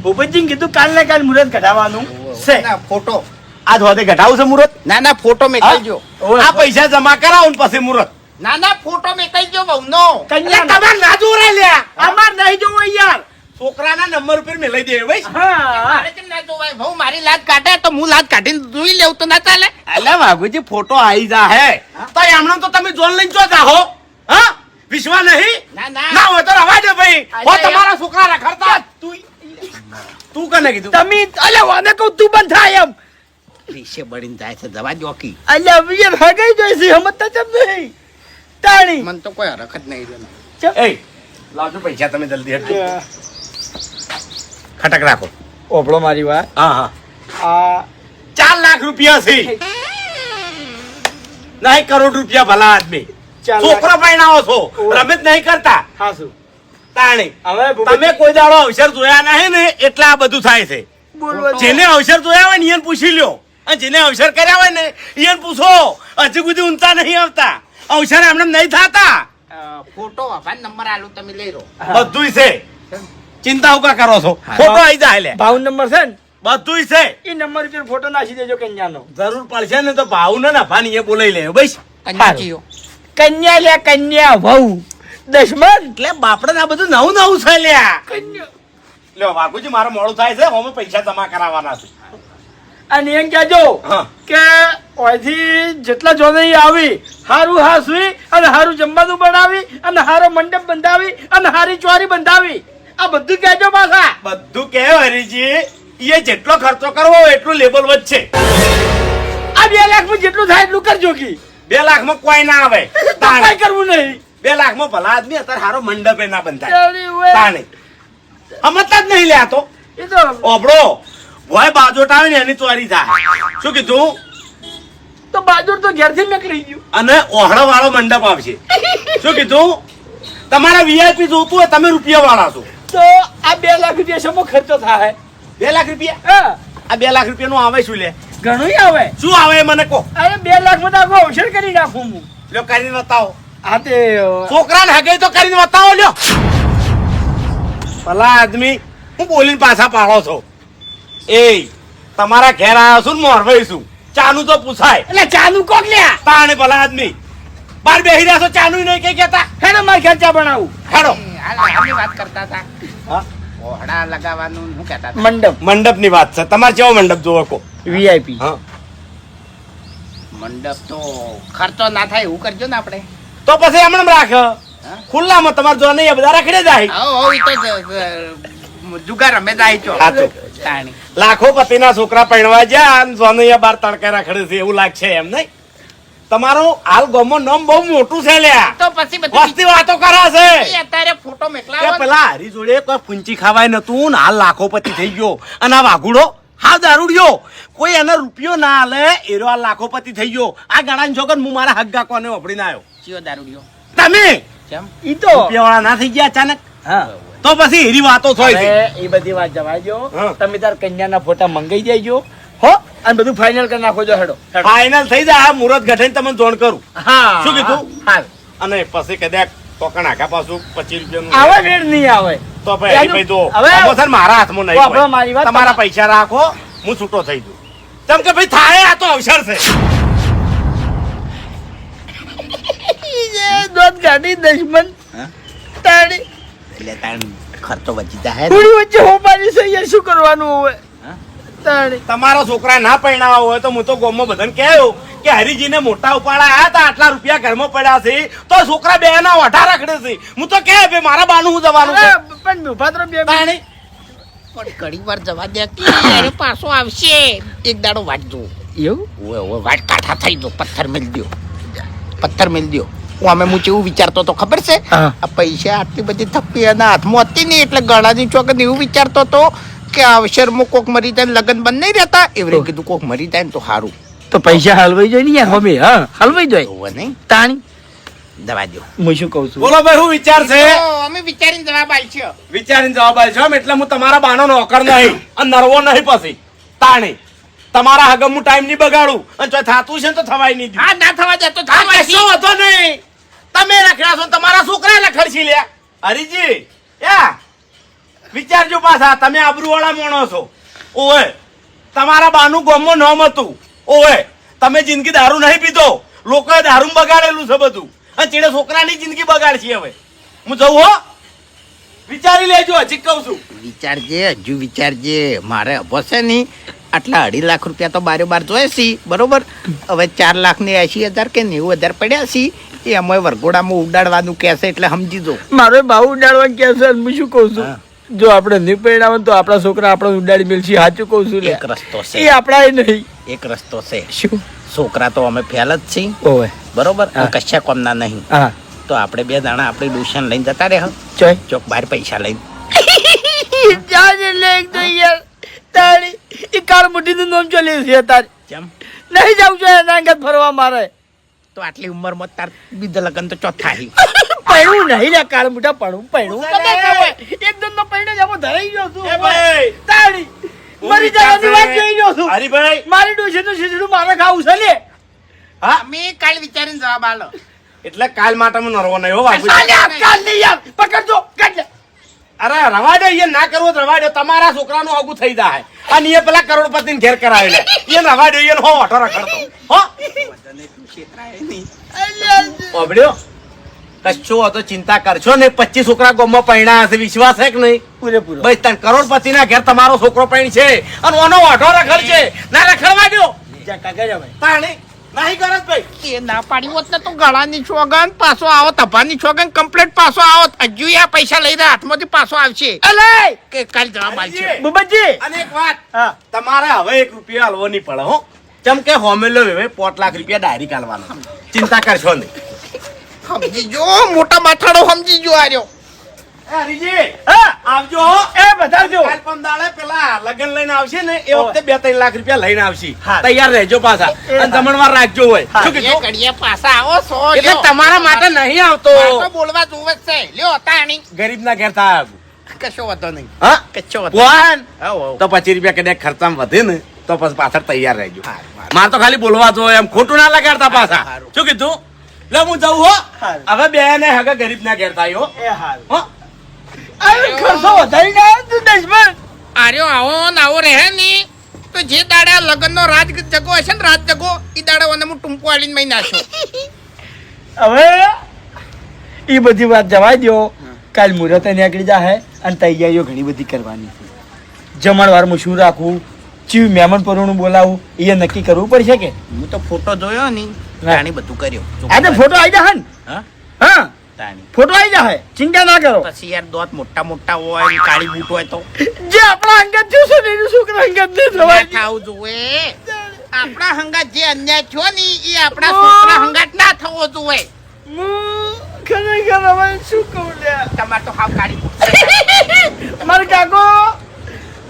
[SPEAKER 3] ભૂપતજી કીધું કાલ ને કાલ મુરત ગધાવાનું છે.
[SPEAKER 1] ના ફોટો.
[SPEAKER 3] આજ હોદે ગધાવું છે મુરત.
[SPEAKER 1] ના ના ફોટો મેકલજો.
[SPEAKER 3] આ પૈસા જમા કરાવો ને પછી મુરત.
[SPEAKER 1] ના ના ફોટો મેકલજો વહુનો.
[SPEAKER 3] કન્યા તમાર ના જોરાય લ્યા. અમાર નહીં જોવો યાર. છોકરાના નંબર ઉપર મે લઈ દે ભાઈ. હા
[SPEAKER 1] મારે કેમ ના જોવાય? વહુ મારી લાજ કાઢે તો હું લાજ કાઢીને જોઈ લેવું તો ના ચાલે?
[SPEAKER 3] અલ્યા વાઘુજી ફોટો આવી જા હે તો એમણે તો તમે જોન લઈને ચો જાહો. હા વિશ્વાસ નહીં?
[SPEAKER 1] ના ના
[SPEAKER 3] ના હોય તો રવા દે ભાઈ. હો
[SPEAKER 1] અલ્યા,
[SPEAKER 3] તમારા છોકરા રખડતા. તું કને કીધું? તમે અલ્યા વાને કહું તું બંધ થાય એમ.
[SPEAKER 1] રીશે બળીને જાય છે, જવા દો કી.
[SPEAKER 3] અલ્યા વિયર હગાઈ જોઈ છે હમત ચમ નહીં. તાણી
[SPEAKER 1] મને તો કોઈ હરખ જ નહીં રહ્યો.
[SPEAKER 3] એ લાવજો પૈસા તમે જલ્દી હટજો. ખટક રાખો. ઓપડો મારી વાત. હા હા આ 4 લાખ રૂપિયા છે. નહીં કરોડ રૂપિયા ભલા આદમી. છોકરો પરણાવો છો, રમેશ નહીં કરતા. હાસુ તાણી તમે કોઈ દાડો અવસર જોયા નહીં ને એટલે આ બધું થાય છે. જેને અવસર જોયા હોય ને એને પૂછી લ્યો, અને જેને અવસર કર્યા હોય ને એને પૂછો. હજુ સુધી ઊંચા નહીં આવતા. અવસર એમને નહીં થતા.
[SPEAKER 1] ફોટો વાપા નંબર આલું તમે લઈ લો.
[SPEAKER 3] બધું છે. ચિંતા ઉકા કરો છો? ફોટો આવી જાય લે. ભાવ નંબર છે ને બધું છે. એ નંબર ઉપર ફોટો નાખી દેજો કન્યાનો. જરૂર પડશે ને તો ભાવ ને નફાની એ બોલાઈ લે. બસ
[SPEAKER 1] કન્યાજીઓ.
[SPEAKER 3] કન્યા લે કન્યા વહુ દશમન એટલે બાપડે આ બધું નવું નવું છે લ્યા. કન્યા લ્યો વાઘુજી મારે મોડું થાય છે, અમે પૈસા જમા કરાવવાના છે. અને એમ કહેજો કે ઓયથી જેટલા જોને આવી હારું હાસવી અને હારું જમવાનું બનાવી અને હારો મંડપ બંધાવી અને હારી ચોરી બંધાવી. આ બધું કહેજો પાછા. બધું કહેવ હરીજી. એ જેટલો ખર્ચો કરવો હોય એટલું લેબલ વધશે.
[SPEAKER 7] આ 2 લાખમાં જેટલું થાય એટલું કરજો કી
[SPEAKER 3] 2 લાખમાં કોઈ ના આવે.
[SPEAKER 7] કઈ કરવું નહીં
[SPEAKER 3] 2 લાખમાં ભલા આદમી અત્યારે હારો મંડપે ના બંધાય.
[SPEAKER 7] તારી ઓય.
[SPEAKER 3] તાણે સમજતા જ નહીં લે આ તો.
[SPEAKER 7] એ તો
[SPEAKER 3] ઓબળો ભોય બાજોટ આવે ને એની ચોરી થાય. શું કીધું?
[SPEAKER 7] તો બાજુ તો ઘેરથી નીકળી ગયું
[SPEAKER 3] અને ઓહળો વાળો મંડપ આવશે. શું કીધું? તમારા વીઆઈપી જોતું હોય તમે રૂપિયા વાળા છો.
[SPEAKER 7] તો આ 2 લાખ રૂપિયા શેમાં ખર્ચો થાય
[SPEAKER 3] 2 લાખ રૂપિયા
[SPEAKER 7] હા
[SPEAKER 3] આ 2 લાખ રૂપિયા નું આવે શું લે?
[SPEAKER 7] ઘણું આવે
[SPEAKER 3] શું આવે એ મને કહો.
[SPEAKER 7] અરે 2 લાખમાં તો આખો અવસર કરી નાખું હું
[SPEAKER 3] લ્યો કરીને બતાવો.
[SPEAKER 7] હા તે
[SPEAKER 3] છોકરાને હગે તો કરીને બતાવો લ્યો. ભલા આદમી હું બોલીને પાછા પાડો છો. એ તમારા ઘેર આવ્યો છું ને મોરવાઈ છું ચાનું તો પૂછાય.
[SPEAKER 7] એટલે ચાનું કોક લ્યા
[SPEAKER 3] તાણે ભલા આદમી બાર બેહી રહ્યા છો ચાનું નહીં કઈ કેતા.
[SPEAKER 7] હેડો મારે ખર્ચા બનાવું
[SPEAKER 3] હેડો.
[SPEAKER 1] હાલની વાત કરતા હતા
[SPEAKER 3] હા?
[SPEAKER 1] ઓહડા લગાવવાનું શું કહેતા હતા?
[SPEAKER 7] મંડપ
[SPEAKER 3] મંડપની વાત છે. તમારે કેવો મંડપ જોવો કહો.
[SPEAKER 7] વીઆઈપી
[SPEAKER 3] હા
[SPEAKER 1] મંડપ તો ખર્ચો ના થાય એવું કરજો ને આપણે.
[SPEAKER 3] તો પછી એમણે રાખ ખુલ્લામાં તમારે જો નહીં એ બધા રખડે જાય.
[SPEAKER 1] આવો ઈ તો જુગાર રમે જાય છો.
[SPEAKER 3] સાચું.
[SPEAKER 1] તાણી.
[SPEAKER 3] લાખો પતિના છોકરા પરણવા ગયા અને સોનૈયા બાર તડકે રખડે છે એવું લાગશે એમ નહીં? તમારું હાલ ગામમાં નામ બહુ મોટું છે લ્યા.
[SPEAKER 1] તો પછી બધી
[SPEAKER 3] વસ્તી વાતો કરે છે
[SPEAKER 1] ઈ અત્યારે ફોટો
[SPEAKER 3] કે
[SPEAKER 1] મોકલાવો ને.
[SPEAKER 3] પેલા હરી જોડે કોઈ ફૂંચી ખાવાય નતું ને હાલ લાખોપતિ થઈ ગયો અને આ વાઘુડો હા દારૂડિયો કોઈ એને રૂપિયો ના હાલે એરો આ લાખોપતિ થઈ ગયો. આ ગણાની છોકર હું મારા હગ્ગા કોને વપડીને આવ્યો.
[SPEAKER 1] ચિયો દારૂડિયો
[SPEAKER 3] તમે
[SPEAKER 1] કેમ?
[SPEAKER 7] ઈ તો
[SPEAKER 3] રૂપિયાવાળા ના થઈ ગયા અચાનક
[SPEAKER 7] હા
[SPEAKER 3] તો પછી એરી વાતો થાય છે.
[SPEAKER 7] હવે એ બધી વાત જવા દો
[SPEAKER 3] હા.
[SPEAKER 7] તમે તાર કન્યાના ફોટા મંગાઈ દેજો હો અને બધું ફાઇનલ કરી નાખો જો હેડો હેડો.
[SPEAKER 3] ફાઇનલ થઈ જાય આ મુહૂર્ત ઘટીને તમને જોણ કરું.
[SPEAKER 7] હા
[SPEAKER 3] શું કીધું?
[SPEAKER 7] હાલ
[SPEAKER 3] અને પછી કદાચ ટોકન આખા પાછું 25 રૂપિયાનું
[SPEAKER 7] આવા વેળ નહીં આવે
[SPEAKER 3] તો ભાઈ હરીભાઈ જો
[SPEAKER 7] હવે-
[SPEAKER 3] આમાં છે ને મારા હાથમાં નહીં
[SPEAKER 7] વાપરો મારી
[SPEAKER 3] હોય.
[SPEAKER 7] વાત.
[SPEAKER 3] તમારા પૈસા રાખો હું છૂટો થઈ જઉં. કેમ કે ભાઈ થાય આ તો અવસર છે.
[SPEAKER 7] દોત ગાડી દશમન તારી
[SPEAKER 1] એટલે તાણ ખર્ચો વધી જાય
[SPEAKER 7] થોડી વચ્ચે હોબારી છે યાર શું કરવાનું હવે
[SPEAKER 1] હા?
[SPEAKER 7] તારી
[SPEAKER 3] તમારા છોકરા ના પરણાવા હોય તો હું તો ગામમાં બધાને કહ્યું કે હરીજીને મોટા ઉપાડા આયા હતા આટલા રૂપિયા ઘરમાં પડ્યા છે તો છોકરા બે ના ઓઢા રખડે છે. હું તો કહે ભાઈ મારા બાનું હું જવાનું છે.
[SPEAKER 7] અરે, પણ ઉભાતરો બે
[SPEAKER 3] તાણી
[SPEAKER 1] પણ ઘણી વાર જવા દે કે અરે પાછો આવશે એક દાડો વાટજો.
[SPEAKER 7] એવું
[SPEAKER 1] ઓય ઓય વાટ કાઠા થઈ દો પથ્થર મેલ દ્યો પથ્થર મેલ દ્યો. હું અમે હું કેવું વિચારતો તો ખબર છે
[SPEAKER 7] હા.
[SPEAKER 1] આ પૈસા આટલી બધી થપ્પી એના હાથમાં હતી ને એટલે ગળાની ચોકન એવું વિચારતો તો કે આ અવસરમાં કોક મરી જાય ને લગન બંધ નહીં રહેતા એવરે કીધું કોક મરી જાય ને તો સારું
[SPEAKER 7] તો પૈસા હલવાઈ જાય ને યાર હોમી હા હલવાઈ જાય
[SPEAKER 1] હોવે નહીં
[SPEAKER 7] તાણી
[SPEAKER 1] દવા દો.
[SPEAKER 7] હું શું કહું છું
[SPEAKER 3] બોલો ભાઈ હું વિચાર છે
[SPEAKER 1] અમે વિચારીને જવાબ આલશો.
[SPEAKER 3] વિચારીને જવાબ આલશો એમ એટલે હું તમારા બાનો નોકર નહીં અને નરવો નહીં પછી તાણી તમારા હગમ હું ટાઈમ નહીં બગાડું અને જો થાતું છે ને તો થવાય નહીં
[SPEAKER 1] હા ના થવા દે તો
[SPEAKER 3] આ
[SPEAKER 1] થવા
[SPEAKER 3] કશો હતો નહીં. તમે રખડ્યા છો ને તમારા છોકરા રખડશી લ્યા. હરીજી યા વિચારજો પાછા તમે આબરૂવાળા માણો છો. ઓય તમારા બાનું ગામમાં નામ હતું. ઓય તમે જિંદગી દારૂ નહીં પીધો લોકોએ દારૂ બગાડેલું છે બધું અને ચીડે છોકરાની જિંદગી બગાડશી. હવે હું જઉં હો વિચારી લેજો હજી કહું છું.
[SPEAKER 1] વિચારજે હજુ વિચારજે મારે હશે નહીં આટલા 2.5 લાખ રૂપિયા તો બારોબાર જોઈએ છે બરોબર. હવે 4,80,000 કે 90,000 પડ્યા છે એ અમે વરઘોડામાં ઉડાડવાનું કહેશે એટલે સમજી દો.
[SPEAKER 7] મારો ભાવ ઉડાડવા કે છે હું શું કહું છું જો આપણે નહીં પરિણામ તો આપણા છોકરા આપણે ઉડાડી મેલશે સાચું કહું છું લે
[SPEAKER 1] એક રસ્તો
[SPEAKER 7] એ
[SPEAKER 1] છે
[SPEAKER 7] આપણા નહીં
[SPEAKER 1] એક રસ્તો છે.
[SPEAKER 7] શું
[SPEAKER 1] છોકરા તો અમે ફેલ જ છીએ
[SPEAKER 7] ઓવે
[SPEAKER 1] બરોબર
[SPEAKER 7] હા.
[SPEAKER 1] કશા કોમના નહીં
[SPEAKER 7] હા
[SPEAKER 1] તો આપણે 2 દાણા આપણી ટ્યુશન લઈને જતા રહે
[SPEAKER 7] ચોય
[SPEAKER 1] ચોક બહાર પૈસા લઈને
[SPEAKER 7] જાજે લે એક તો યાર તારી એ કાર મુઠ્ઠીનું નામ ચાલે છે તાર
[SPEAKER 1] કેમ
[SPEAKER 7] નહીં જાવ છો એના અંગત ફરવા મારે
[SPEAKER 1] તો આટલી ઉંમરમાં તાર બીજા લગન તો ચોથા હી
[SPEAKER 7] પૈણું નહીં લે કાર મુઠા પૈણું કદાચ હવે એકદમ નો પૈણે જામો ધરાઈ ગયો છું
[SPEAKER 3] એ ભાઈ
[SPEAKER 7] તારી મરી જવાની વાત જોઈ ગયો છું
[SPEAKER 3] હરીભાઈ
[SPEAKER 7] મારી ડોશીનું શીશડું મારે ખાવું છે લે
[SPEAKER 3] હા
[SPEAKER 1] અમે કાલ વિચારીને જવાબ આલો.
[SPEAKER 3] એટલે કાલ માટે હું નરવો નહીં હો બાપુ.
[SPEAKER 7] કાલ નહીં યાર પકડજો કાઢ લે
[SPEAKER 3] અરે રવા દે એ ના કરવો તો રવા દે તમારા છોકરાનું આગું થઈ જાય અને એ પેલા કરોડપતિ ઘેર કરાવે લે એ રવા દે એ હો ઓટો રખડતો હો ઓબડ્યો કશો હતો ચિંતા કરશો ને 25 છોકરા ગામમાં પૈણા હશે વિશ્વાસ છે કે નહીં
[SPEAKER 7] પૂરેપૂરો
[SPEAKER 3] ભાઈ તન કરોડપતિ ના ઘેર તમારો છોકરો પૈણ છે અને ઓનો ઓટો રખડ છે ના રખડવા દો
[SPEAKER 7] જા કાકા જા ભાઈ
[SPEAKER 3] તાણે નહીં કરત ભાઈ
[SPEAKER 1] એ ના પાડી હોત ને તો ગળાની છોગન પાછો આવો તભાની છોગન કમ્પ્લીટ પાછો આવો હજુ આ પૈસા લઈને હાથમાંથી પાછો આવશે
[SPEAKER 3] અલે
[SPEAKER 1] કે કાલ જવાબ આવશે
[SPEAKER 3] બુબજી
[SPEAKER 8] અને એક વાત
[SPEAKER 3] હા
[SPEAKER 8] તમારે હવે 1 રૂપિયા હાલવો નહીં પડે હો જેમ કે હોમેલો હવે 5 લાખ રૂપિયા ડાયરેક્ટ હાલવાનો ચિંતા કરશો નહીં
[SPEAKER 1] સમજી જો મોટા માથાડો સમજી જો આર્યો
[SPEAKER 8] એ હરીજી
[SPEAKER 3] હા
[SPEAKER 8] આવજો હો
[SPEAKER 3] એ બતાવજો
[SPEAKER 8] કાલ પમદાડે પેલા લગન લઈને આવશે ને એ વખતે 2-3 લાખ રૂપિયા લઈને આવશે
[SPEAKER 3] હા.
[SPEAKER 8] તૈયાર રહેજો પાછા અને જમણવાર રાખજો હોય શું
[SPEAKER 1] એ
[SPEAKER 8] કીધું
[SPEAKER 1] ઘડીએ પાછા આવો સો
[SPEAKER 8] એટલે તમારા માટે નહીં આવતો
[SPEAKER 1] પાછો બોલવા જોવે જ છે લ્યો તાણી
[SPEAKER 8] ગરીબના ઘેર થાય
[SPEAKER 1] કશો વાંધો નહીં
[SPEAKER 8] હા
[SPEAKER 1] કશો વાંધો
[SPEAKER 8] ભગવાન
[SPEAKER 1] આવો આવો
[SPEAKER 8] તો 25 રૂપિયા કદાચ ખર્ચામાં વધે ને તો પછી પાછળ તૈયાર રહેજો મારે તો ખાલી બોલવા જો એમ ખોટું ના લગાડતા પાછા
[SPEAKER 1] હારું.
[SPEAKER 8] શું કીધું લે હું જાઉં હો
[SPEAKER 3] હારું.
[SPEAKER 8] હવે બે ને હગા ગરીબ ના ઘેર થાય હો
[SPEAKER 3] એ હાલ
[SPEAKER 8] હો
[SPEAKER 3] અરે ખર્ચો વધારી ના તું દેશમાં
[SPEAKER 1] આર્યો આવો ને આવો રહે ની તો જે દાડા લગન નો રાજ જગો હશે ને રાજ જગો ઈ દાડા ઓને હું ટૂંકો આલીને મહી નાખ્યો
[SPEAKER 3] હવે એ બધી વાત જવા દો કાલ મુહૂર્ત નીકળી જાય અને તૈયારીઓ ઘણી બધી કરવાની છે જમણવારમાં શું રાખવું ચીવ મહેમાન પરોણું બોલાવું એ નક્કી કરવું પડશે કે
[SPEAKER 1] હું તો ફોટો જોયો ની
[SPEAKER 3] હા.
[SPEAKER 1] તાણી બધું કર્યો
[SPEAKER 3] આજે ફોટો આવી જાય ને
[SPEAKER 1] હા
[SPEAKER 3] હા
[SPEAKER 1] તાણી
[SPEAKER 3] ફોટો આવી જાય ચિંતા ના કરો
[SPEAKER 1] પછી યાર દોત મોટા મોટા હોય ને કાળી બૂટ હોય તો
[SPEAKER 3] જે આપણા અંગત થયું છે ને એનું છોકરા અંગત નહીં
[SPEAKER 1] ના
[SPEAKER 3] થવાય
[SPEAKER 1] થાવું જોવે આપણા હંગાત જે અન્યાય થયો ને એ આપણા છોકરા હંગાત ના થવો જોવે
[SPEAKER 3] હું ખરેખર હવે શું કહું લ્યા
[SPEAKER 1] તમારે તો હાવ કાળી બૂટ
[SPEAKER 3] મારા કાકો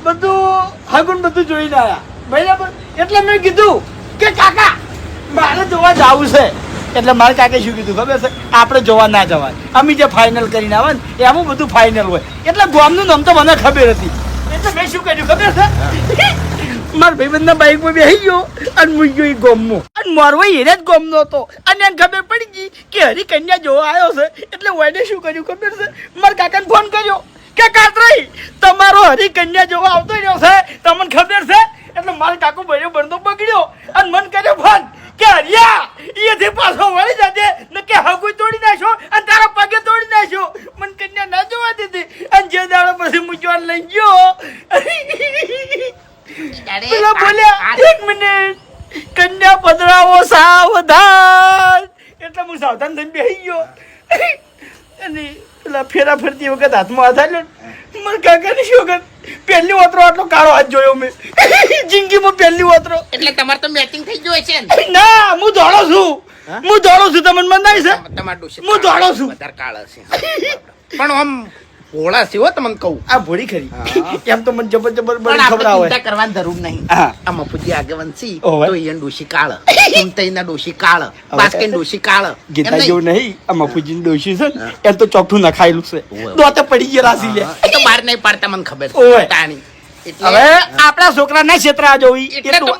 [SPEAKER 3] બધું હગુન બધું જોઈને આવ્યા બરાબર એટલે મેં કીધું કે કાકા મારે જોવા જવું છે એટલે મારા કાકે શું કીધું ખબર છે આપણે જોવા ના જવાય અમે જે ફાઇનલ કરીને આવે ને એમાં બધું ફાઇનલ હોય એટલે ગામનું નામ તો મને ખબર હતી એટલે મેં શું કર્યું ખબર છે મારા ભાઈબંધના બાઈકમાં બેસી ગયો અને મૂકી ગયો એ ગામમાં અને મારવો એને જ ગામનો હતો અને એને ખબર પડી ગઈ કે હરી કન્યા જોવા આવ્યો છે એટલે ઓને શું કર્યું ખબર છે મારા કાકાને ફોન કર્યો કે કાતરાઈ તમારો હરી કન્યા જોવા આવતો રહ્યો છે તમને ખબર છે એટલે મારો કાકો બળ્યો બળતો પકડ્યો અને મન કર્યો ફોન કે હરિયા અહીંયાથી પાછો વળી જાજે ને કે હગું તોડી નાખ્યો અને તારા પગે તોડી નાખ્યો મન કન્યા ના જોવા દીધી અને જે દાડો પછી મૂંઝવણ લઈ ગયો પેલા બોલ્યા 1 મિનિટ કન્યા પધરાવો સાવધાન એટલે હું સાવધાન થઈને બેસી ગયો અને પેલા ફેરા ફરતી વખત હાથમાં હાથ આવ્યો મારા કાકાની શું વખત પહેલી વતરો આટલો કાળો હાથ જોયો મેં જિંદગીમાં પહેલી વતરો
[SPEAKER 1] એટલે તમારે તો મેચિંગ થઈ ગયું છે ને
[SPEAKER 3] ના હું દોડો છું તમને મનાય છે
[SPEAKER 1] તમારા ડોશી
[SPEAKER 3] હું દોડો છું.
[SPEAKER 1] વધારે કાળા છે પણ આમ ભોળા છે હો તમને કહું
[SPEAKER 3] આ ભોળી ખરી એમ તો મને જબર
[SPEAKER 1] પણ
[SPEAKER 3] બળી ખબર
[SPEAKER 1] આપણે
[SPEAKER 3] આવે
[SPEAKER 1] ચિંતા કરવાની જરૂર નહીં
[SPEAKER 3] હા.
[SPEAKER 1] આ મફુજી આગેવાન છે
[SPEAKER 3] ઓવે.
[SPEAKER 1] તો એને ડોશી કાળ ચિંતાઈના ડોશી કાળ બાસ્કેન ડોશી કાળ
[SPEAKER 3] ગીતા
[SPEAKER 1] એમ નહીં.
[SPEAKER 3] જેવું નહીં આ મફુજીની ડોશી છે ને એમ તો ચોખ્ઠું નખાયેલું છે
[SPEAKER 1] ઓવે.
[SPEAKER 3] દોતે પડી ગયા રાસી લે
[SPEAKER 1] એ તો બહાર નહીં પાડતા મને ખબર
[SPEAKER 3] ઓવે.
[SPEAKER 1] છે તાણી એટલે
[SPEAKER 3] હવે આપણા છોકરા ના ક્ષેત્ર આ જોઈ
[SPEAKER 1] એટલે તો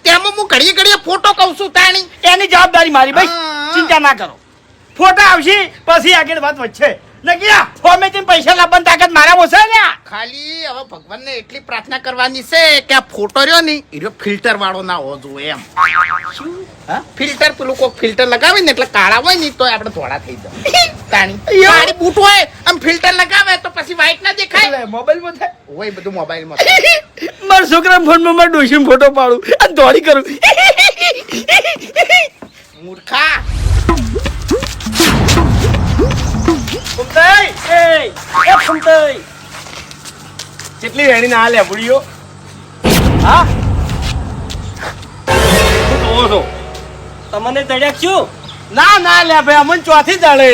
[SPEAKER 1] તેમાં હું ઘડીએ ઘડીએ ફોટો કહું છું તાણી
[SPEAKER 3] એની જવાબદારી મારી ભાઈ
[SPEAKER 1] હા.
[SPEAKER 3] ચિંતા ના કરો ફોટા આવશે પછી આગળ વાત વચ્ચે નકિયા ફોર્મેથી પૈસા લાવવાની તાકાત મારા ઓછા ને
[SPEAKER 1] ખાલી હવે ભગવાનને એટલી પ્રાર્થના કરવાની છે કે આ ફોટો રહ્યો ને એ ફિલ્ટર વાળો ના હોવો જોઈએ એમ હા ફિલ્ટર પેલું કોક ફિલ્ટર લગાવે ને એટલે કાળા હોય ને તો આપણે ધોળા થઈ જાય તાણી
[SPEAKER 3] યો.
[SPEAKER 1] કાળી બૂટ હોય આમ ફિલ્ટર લગાવે તો પછી વ્હાઈટ ના દેખાય
[SPEAKER 3] એટલે મોબાઈલમાં થાય
[SPEAKER 1] હોય બધું મોબાઈલમાં
[SPEAKER 3] મારા છોકરા ફોનમાં મારા ડોશી ફોટો પાડું અને દોડી કરું
[SPEAKER 1] મૂર્ખા
[SPEAKER 3] ફૂમતાઈ, એ ફૂમતાઈ.
[SPEAKER 8] કેટલી વેણી ના લે ભૂડિયો
[SPEAKER 3] હા
[SPEAKER 8] શું જોવો છો
[SPEAKER 4] તમને તડ્યા શું
[SPEAKER 8] ના ના લે ભાઈ અમન ચોથી દળે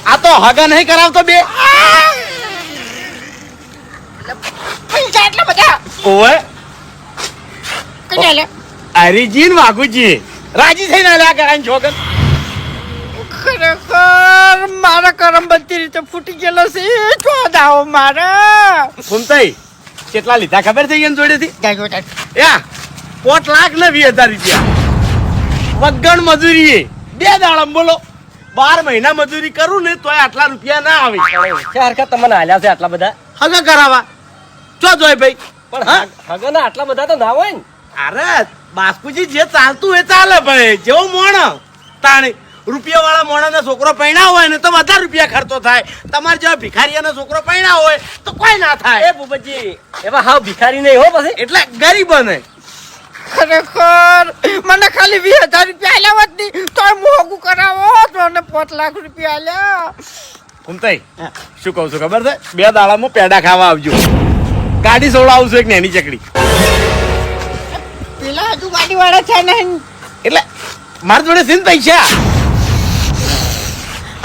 [SPEAKER 8] આ તો હગા નહીં કરાવતો બે
[SPEAKER 1] પૈસા એટલા બધા
[SPEAKER 8] ઓએ
[SPEAKER 1] કઈ લે
[SPEAKER 8] હરીજી ને વાઘુજી રાજી થઈને આલ્યા કરાઈને છોકર
[SPEAKER 3] ખરેખર મારા કરમ બધી રીતે ફૂટી ગયેલો છે તો દાવો મારા
[SPEAKER 8] ફૂમતાઈ કેટલા લીધા ખબર છે એને જોડેથી યા 5 લાખ ને 20,000 રૂપિયા વગણ મજૂરી 2 દાડમ બોલો 12 મહિના મજૂરી કરું ને તોય આટલા રૂપિયા ના આવે
[SPEAKER 4] હરખા તમને હાલ્યા છે આટલા બધા
[SPEAKER 8] હગા કરાવા ચો જોય ભાઈ
[SPEAKER 4] પણ હગના આટલા બધા તો ના હોય ને
[SPEAKER 8] અરે બાસ્કુજી જે ચાલતું એ ચાલે ભાઈ જેવું મોણ તાણી રૂપિયા વાળા મોણાનો છોકરો પૈણા હોય ને તો વધારે રૂપિયા ખર્ચો થાય તમારે જેવા ભિખારીયાનો છોકરો પૈણા હોય તો કોઈ ના થાય
[SPEAKER 4] એ ભૂપતજી એવા હાવ ભિખારી નહીં હો પછી
[SPEAKER 8] એટલે ગરીબ બને
[SPEAKER 5] ખરેખર મને ખાલી 20,000 રૂપિયા આલ્યા હોત ની તો હું હગું કરાવો તો મને 5 લાખ રૂપિયા આલ્યા.
[SPEAKER 8] ઉમતાઈ શું કહું છું ખબર છે 2 દાડામાં પેડા ખાવા આવજો ગાડી સોડાવું છું એક નેની ચકડી
[SPEAKER 5] પેલા હજુ ગાડીવાળા છે નહીં.
[SPEAKER 8] એટલે મારા જોડે છે ને પૈસા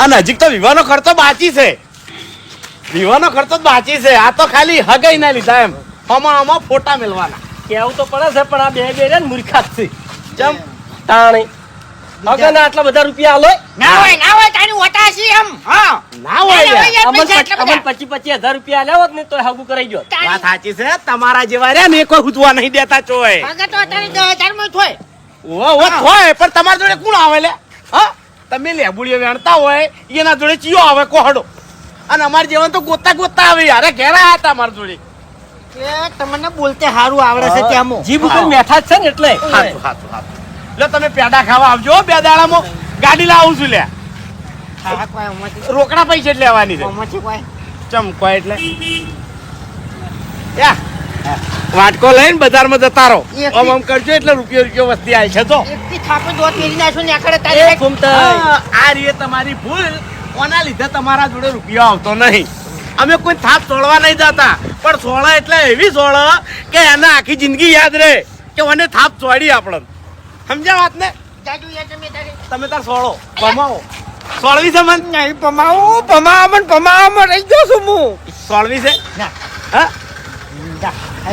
[SPEAKER 8] અને હજી તો વિવાહનો ખર્ચો બાકી છે વિવાહનો ખર્ચો જ બાકી છે આ તો ખાલી હગાઈ ના લીધા એમ આમાં ફોટા મેળવાના
[SPEAKER 4] કેવું તો પડે છે પણ આ બે બે રે ને મૂર્ખા જ છે
[SPEAKER 8] ચમ
[SPEAKER 4] તાણી અગર આટલા બધા રૂપિયા આલો
[SPEAKER 5] ના હોય તારી ઓટા છે એમ. હા
[SPEAKER 8] ના હોય લ્યા.
[SPEAKER 5] યાર, પૈસા એટલા બધા.
[SPEAKER 4] 25,000 રૂપિયા આલ્યા હોત ને તો હગું કરાઈ ગયો.
[SPEAKER 8] વાત સાચી છે તમારા જેવા રહ્યા ને એ કોઈ હુજવા નહીં દેતા ચોય
[SPEAKER 5] હગા તો તારી 10,000 માં થોય.
[SPEAKER 8] ઓ હોય પણ તમારા જોડે કોણ આવે લે હા તમે લેબુડીઓ વેણતા હોય એના જોડે ચિયો આવે કોહડો અને અમાર જેવા તો ગોતા આવે યાર ઘેર આયા હતા અમારા જોડે
[SPEAKER 5] કે તમને બોલતે હારું આવડે છે ત્યાં
[SPEAKER 4] જીભ ઉપર મેઠા જ છે ને એટલે
[SPEAKER 8] હાચું લે તમે પેડા ખાવા આવજો 2 દાડામાં ગાડી લાવું છું લે રોકડા પૈસા જ લેવાની છે ચમકો એટલે યા વાટકો લઈને બજારમાં જતા રહો આમ કરજો એટલે રૂપિયો વસ્તી આવી છે તો
[SPEAKER 5] એકથી થાપે દોત મેરી નાખો ને આખડે
[SPEAKER 4] એ
[SPEAKER 5] તારી
[SPEAKER 4] ઘૂમતાઈ.
[SPEAKER 8] આ રીએ તમારી ભૂલ ઓના લીધે તમારા જોડે રૂપિયો આવતો નહીં અમે કોઈ થાપ સોળવા નહીં જતા પણ સોળા એટલે એવી સોળ કે એને આખી જિંદગી યાદ રહે કે મને થાપ સોળી આપણને સમજ્યા વાત ને
[SPEAKER 5] જાજુ યાર તમે તારી
[SPEAKER 8] તમે તાર સોળો ભમાવો સોળવી છે મન
[SPEAKER 5] નહીં પમાવામાં રહી ગયો છું હું.
[SPEAKER 8] સોળવી છે
[SPEAKER 5] ના.
[SPEAKER 8] હા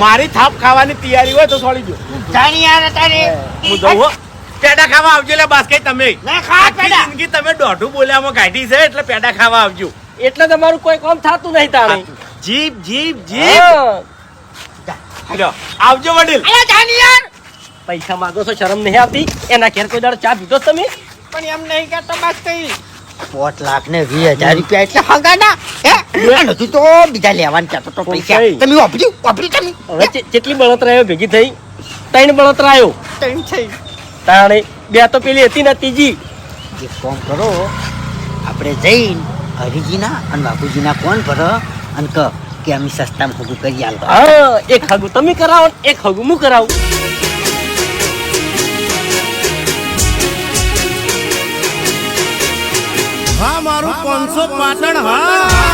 [SPEAKER 8] મારી થાપ ખાવાની તૈયારી હોય તો સોળી જો
[SPEAKER 5] જાણી યાર તારી
[SPEAKER 8] હું જઉં હો પેડા ખાવા આવજો લે બાસ કઈ તમે
[SPEAKER 5] ના ખા
[SPEAKER 8] આખી
[SPEAKER 5] પેડા.
[SPEAKER 8] જિંદગી તમે દોઢું બોલ્યામાં કાઢી છે એટલે પેડા ખાવા આવજો
[SPEAKER 4] એટલે તમારું કોઈ કામ થતું નહીં તાણી
[SPEAKER 8] જીપ જીપ જીપ
[SPEAKER 4] હા.
[SPEAKER 8] લ્યો, આવજો વડીલ
[SPEAKER 5] અરે જાણી યાર
[SPEAKER 4] પૈસા માંગો છો શરમ નહીં આવતી એના ઘેર કોઈ દાડો ચા પીધો તમે
[SPEAKER 5] પણ એમ નહીં કે તમારે કઈ 5 લાખ ને 20,000 રૂપિયા એટલે હગાના હે અને હજુ તો બીજા લેવાનું કહેતો તો પૈસા
[SPEAKER 4] કઈ?
[SPEAKER 5] તમે વાપરી તમે
[SPEAKER 4] હવે કેટલી બળતરાયો ભેગી થઈ 3 બળતરાયો
[SPEAKER 5] ત્રણ થઈ.
[SPEAKER 4] તાણી 2 તો પેલી હતી ને ત્રીજી
[SPEAKER 5] એક કામ કરો આપણે જઈને હરિજીના અને બાપુજીના કોણ ભરો અને કહો કે અમે સસ્તામાં ભોગું કરી આલો.
[SPEAKER 4] હા એક હગું તમે કરાવો ને એક હગું હું કરાવું
[SPEAKER 8] હા મારું 500 પાટણ હા